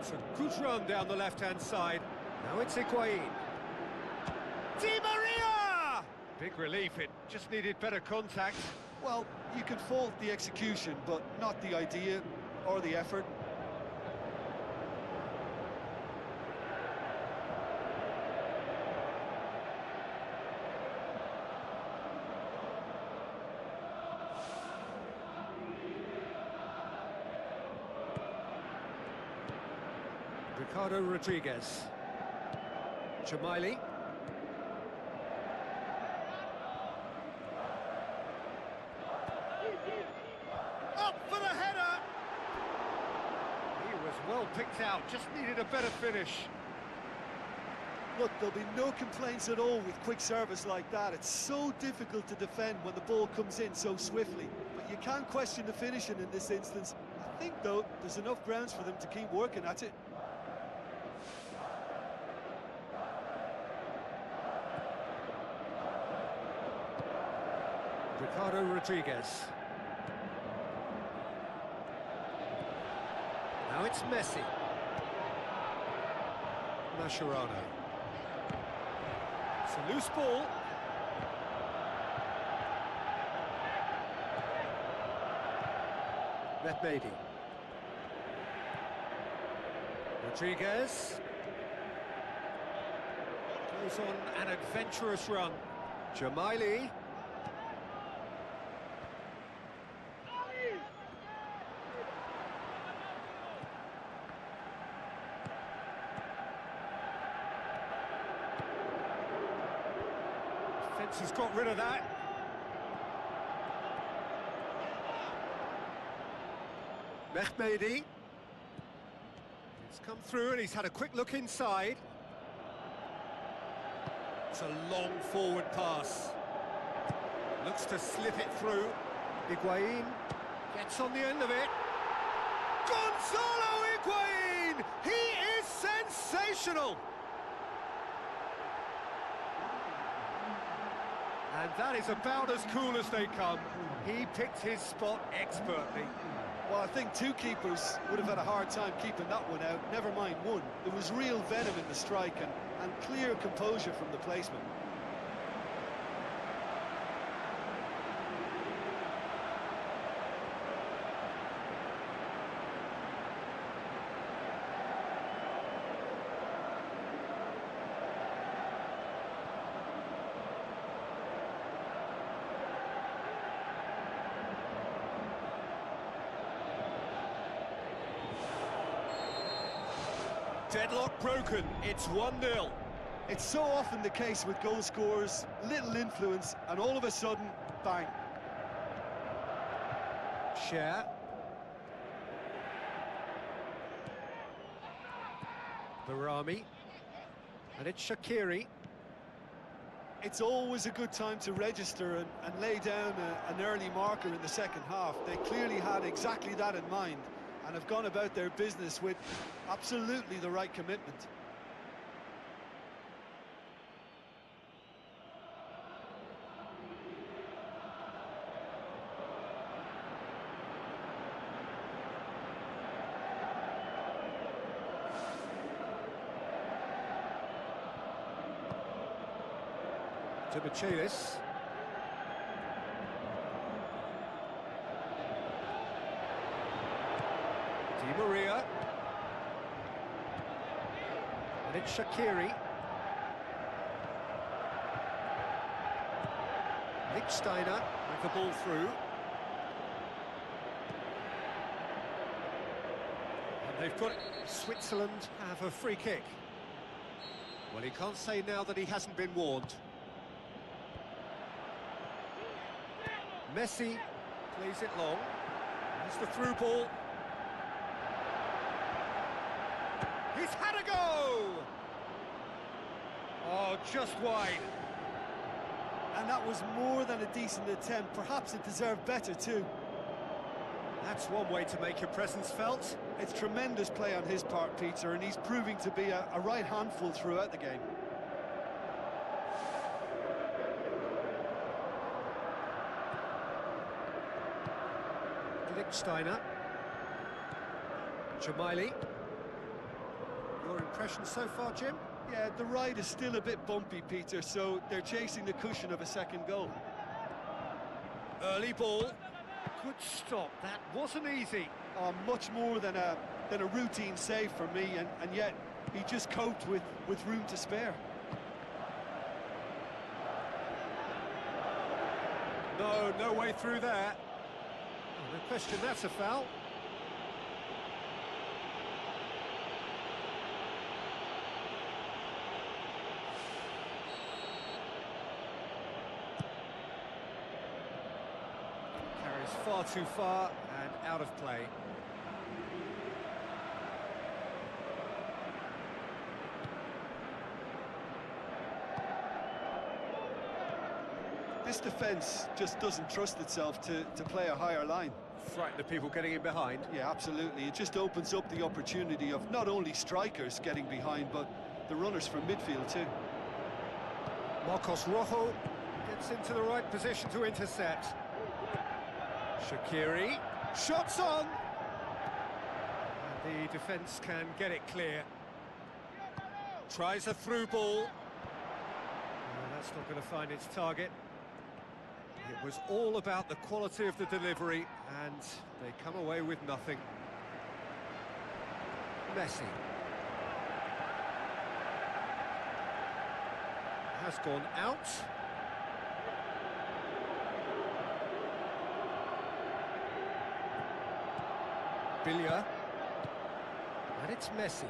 It's a good run down the left-hand side. Now it's Higuain. Di Maria! Big relief, it just needed better contact. Well, you can fault the execution, but not the idea or the effort. Ricardo Rodriguez. Jamaili. Up for the header! He was well picked out, just needed a better finish. Look, there'll be no complaints at all with quick service like that. It's so difficult to defend when the ball comes in so swiftly. But you can't question the finishing in this instance. I think, though, there's enough grounds for them to keep working at it. Ricardo Rodriguez. Now it's Messi. Mascherano. It's a loose ball. Mehmedi. Rodriguez. Goes on an adventurous run. Jamaili. Defence has got rid of that. Mehmedi. He's come through and he's had a quick look inside. It's a long forward pass. Looks to slip it through. Higuain gets on the end of it. Gonzalo Higuain! He is sensational! And that is about as cool as they come. He picked his spot expertly. Well, I think two keepers would have had a hard time keeping that one out, never mind one. There was real venom in the strike and clear composure from the placement. Deadlock broken, it's 1-0. It's so often the case with goal scorers, little influence, and all of a sudden, bang. Cher. Barami. And it's Shaqiri. It's always a good time to register and lay down an early marker in the second half. They clearly had exactly that in mind and have gone about their business with absolutely the right commitment. To Michelis. Di Maria. And it's Shaqiri. Lichtsteiner with the ball through. And they've got Switzerland have a free kick. Well, he can't say now that he hasn't been warned. Messi plays it long. There's the through ball. He's had a go! Oh, just wide. And that was more than a decent attempt. Perhaps it deserved better too. That's one way to make your presence felt. It's tremendous play on his part, Peter, and he's proving to be a right handful throughout the game. Lichtsteiner. Jamaili. Your impression so far, Jim? Yeah, the ride is still a bit bumpy, Peter, so they're chasing the cushion of a second goal. Early ball. Good stop. That wasn't easy. Much more than a routine save for me, and yet he just coped with room to spare. No way through there. No question, that's a foul. Carries far too far and out of play. This defence just doesn't trust itself to play a higher line. Frighten the people getting in behind. Yeah, absolutely. It just opens up the opportunity of not only strikers getting behind, but the runners from midfield too. Marcos Rojo gets into the right position to intercept. Shaqiri, shots on! And The defence can get it clear. Tries a through ball. That's not going to find its target. It was all about the quality of the delivery, and they come away with nothing. Messi. Has gone out. Billia. And it's Messi.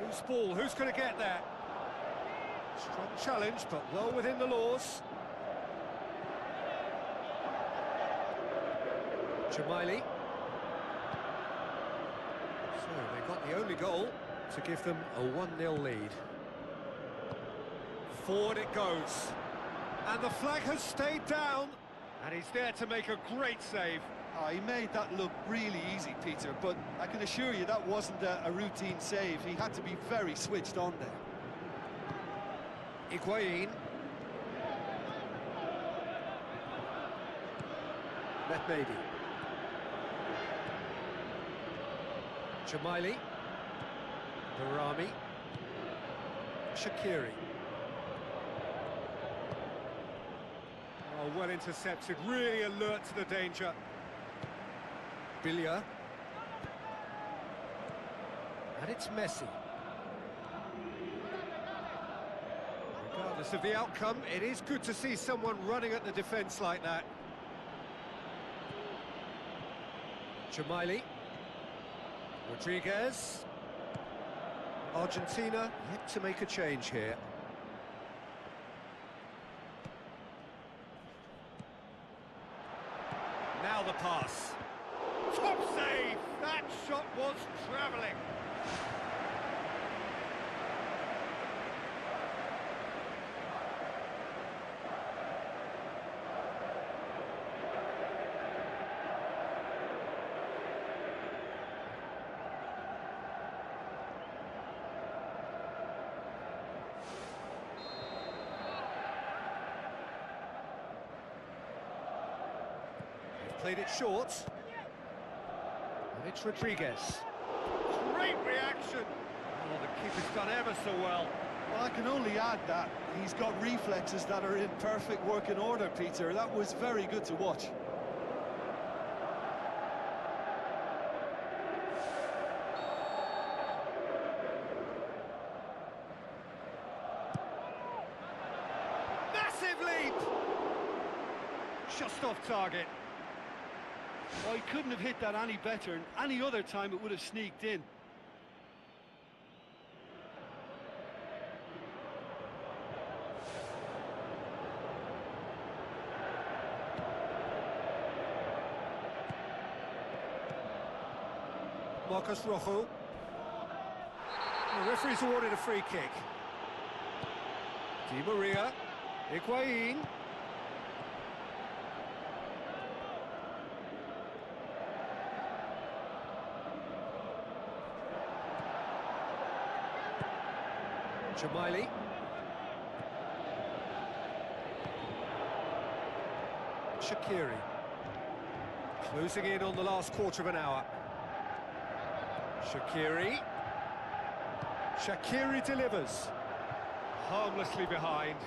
Loose ball, who's going to get there? Strong challenge, but well within the laws. Jamaili. So they got the only goal to give them a 1-0 lead. Forward it goes. And the flag has stayed down. And he's there to make a great save. Oh, he made that look really easy, Peter, but I can assure you that wasn't a routine save. He had to be very switched on there. Higuain. Mehmedi. Jamaili. Barami. Shaqiri. Oh, well intercepted, really alert to the danger. Billia. And it's Messi. Regardless of the outcome, it is good to see someone running at the defence like that. Jamaili. Rodriguez. Argentina yet to make a change here. Now the pass. Top save! That shot was travelling. Played it short. And it's Rodriguez. Great reaction! Oh, the keeper's done ever so well. Well, I can only add that he's got reflexes that are in perfect working order, Peter. That was very good to watch. Massive leap! Just off target. Oh, he couldn't have hit that any better, and any other time it would have sneaked in. Marcos Rojo. The referee's awarded a free kick. Di Maria. Higuain. Jamaili. Shaqiri. Closing in on the last quarter of an hour. Shaqiri. Shaqiri delivers. Harmlessly behind.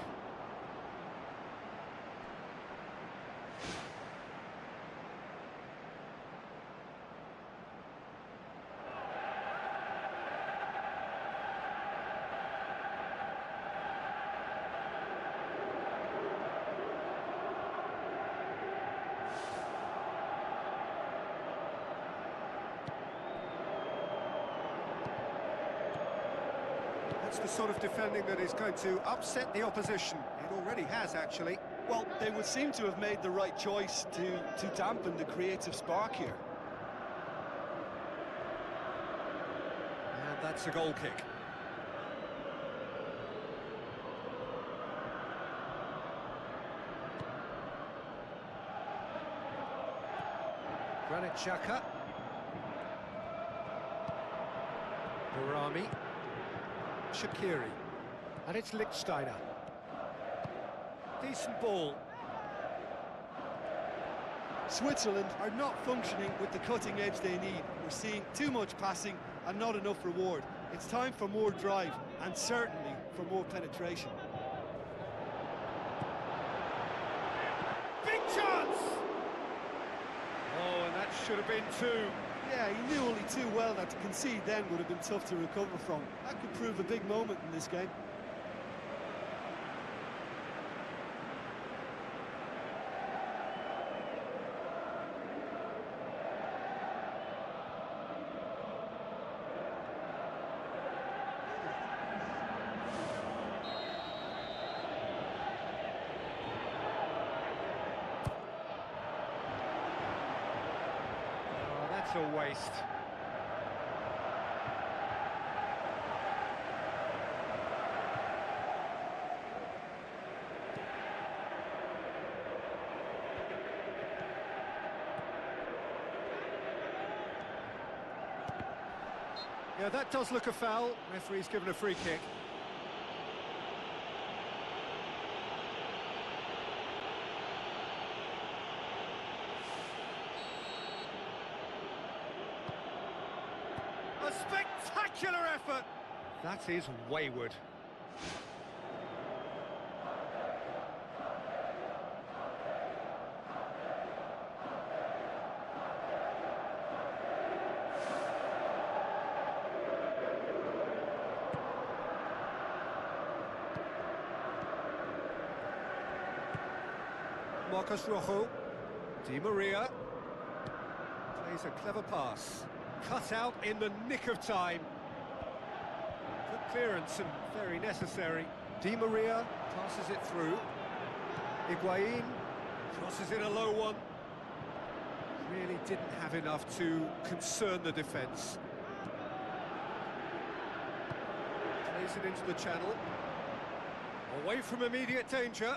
That's the sort of defending that is going to upset the opposition. It already has, actually. Well, they would seem to have made the right choice to dampen the creative spark here. And that's a goal kick. Granit Xhaka. Barami. Shaqiri. And it's Lichtsteiner. Decent ball. Switzerland are not functioning with the cutting edge they need. We're seeing too much passing and not enough reward. It's time for more drive and certainly for more penetration. Big chance! Oh, and that should have been two. Yeah, he knew only too well that to concede then would have been tough to recover from. That could prove a big moment in this game. That's a waste. Yeah, that does look a foul. Referee's given a free kick. A spectacular effort! That is wayward. Marcos Rojo, Di Maria, plays a clever pass, cut out in the nick of time. Good clearance and very necessary. Di Maria passes it through. Higuain crosses in a low one. Really didn't have enough to concern the defence. Plays it into the channel. Away from immediate danger.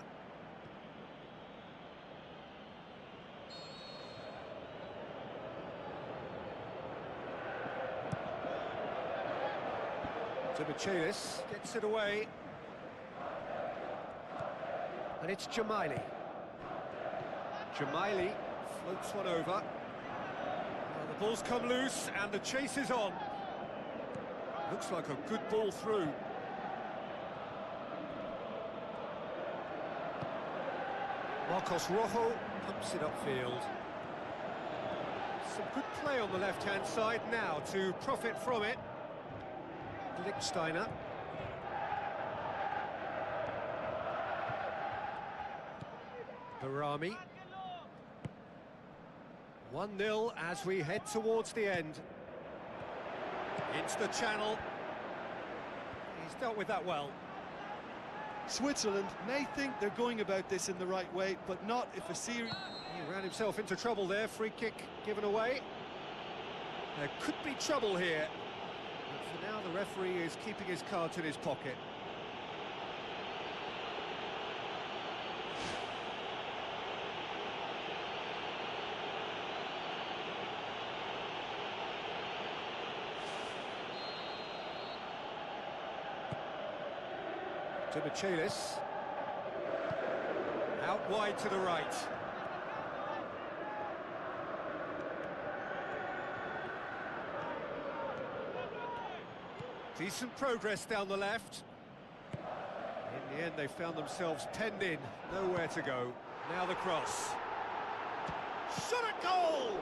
Michaelis gets it away. And it's Jamaili. Jamaili floats one over. Well, the ball's come loose and the chase is on. Looks like a good ball through. Marcos Rojo pumps it upfield. Some good play on the left-hand side now to profit from it. Lichtsteiner. Barami. 1-0 as we head towards the end. Into the channel. He's dealt with that well. Switzerland may think they're going about this in the right way, but not if a series... He ran himself into trouble there. Free kick given away. There could be trouble here. But for now, the referee is keeping his cards in his pocket. To Michaelis. Out wide to the right. Decent progress down the left. In the end, they found themselves penned in, nowhere to go. Now the cross. Shot at goal!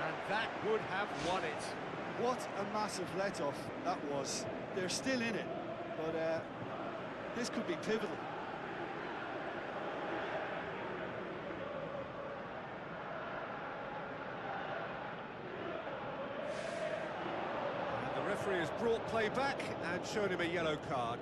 And that would have won it. What a massive let-off that was. They're still in it, but this could be pivotal. And the referee has brought play back and shown him a yellow card.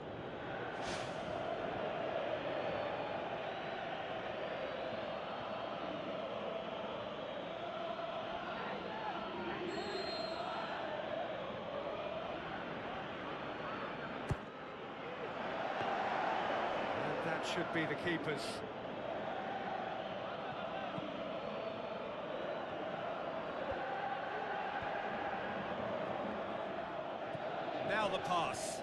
Should be the keepers. Now the pass.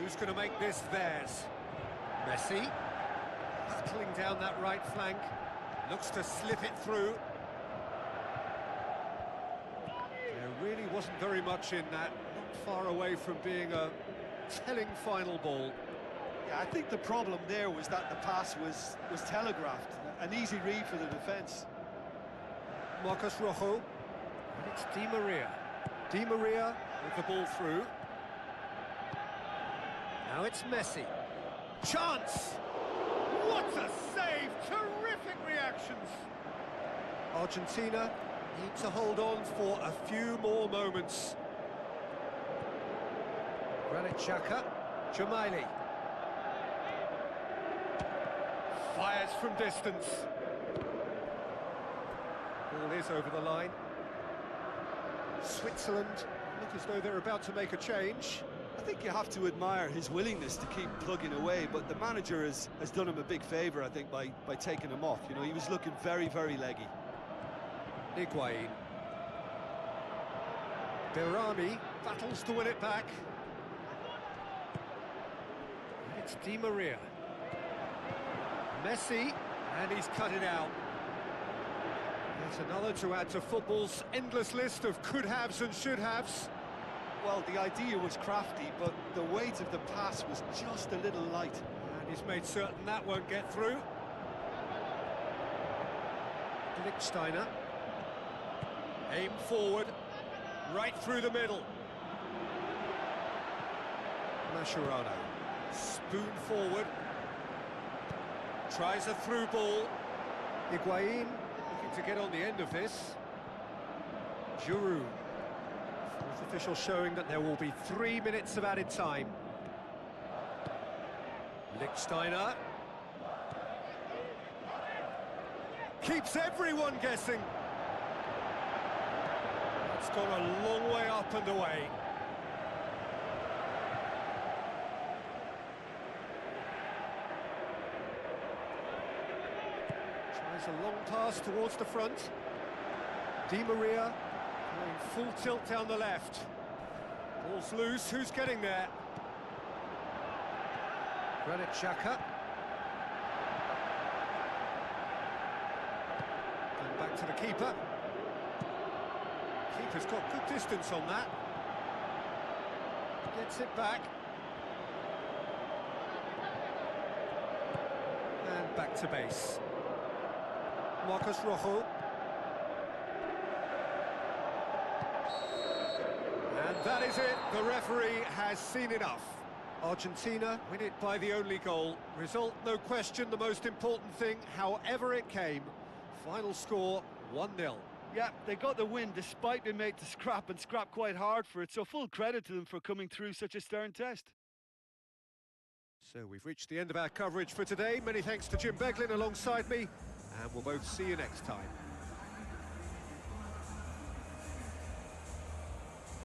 Who's going to make this theirs? Messi. Battling down that right flank. Looks to slip it through. There really wasn't very much in that. Not far away from being a telling final ball. Yeah, I think the problem there was that the pass was telegraphed. An easy read for the defence. Marcos Rojo. And it's Di Maria. Di Maria with the ball through. Now it's Messi. Chance! What a save! Terrific reactions! Argentina need to hold on for a few more moments. Granit Xhaka. Jamaili. Fires from distance. Ball is over the line. Switzerland look as though they're about to make a change. I think you have to admire his willingness to keep plugging away, but the manager has done him a big favour, I think, by taking him off. You know, he was looking very, very leggy. Higuain. Berami battles to win it back. It's Di Maria. Messi, and he's cut it out. It's another to add to football's endless list of could-haves and should-haves. Well, the idea was crafty, but the weight of the pass was just a little light. And he's made certain that won't get through. Lichtsteiner. Aim forward, right through the middle. Mascherano. Spoon forward. Tries a through ball. Higuain looking to get on the end of this. Giroud. Fourth official showing that there will be 3 minutes of added time. Lichtsteiner. Keeps everyone guessing. It's gone a long way up and away. Tries a long pass towards the front. Di Maria going full tilt down the left. Ball's loose, who's getting there? Granit Xhaka. And back to the keeper. Keeper's got good distance on that. Gets it back. And back to base. Marcos Rojo. And that is it. The referee has seen enough. Argentina win it by the only goal. Result, no question, the most important thing, however it came. Final score, 1-0. Yeah, they got the win despite being made to scrap, and scrap quite hard for it, so full credit to them for coming through such a stern test. So we've reached the end of our coverage for today. Many thanks to Jim Beglin alongside me, and we'll both see you next time.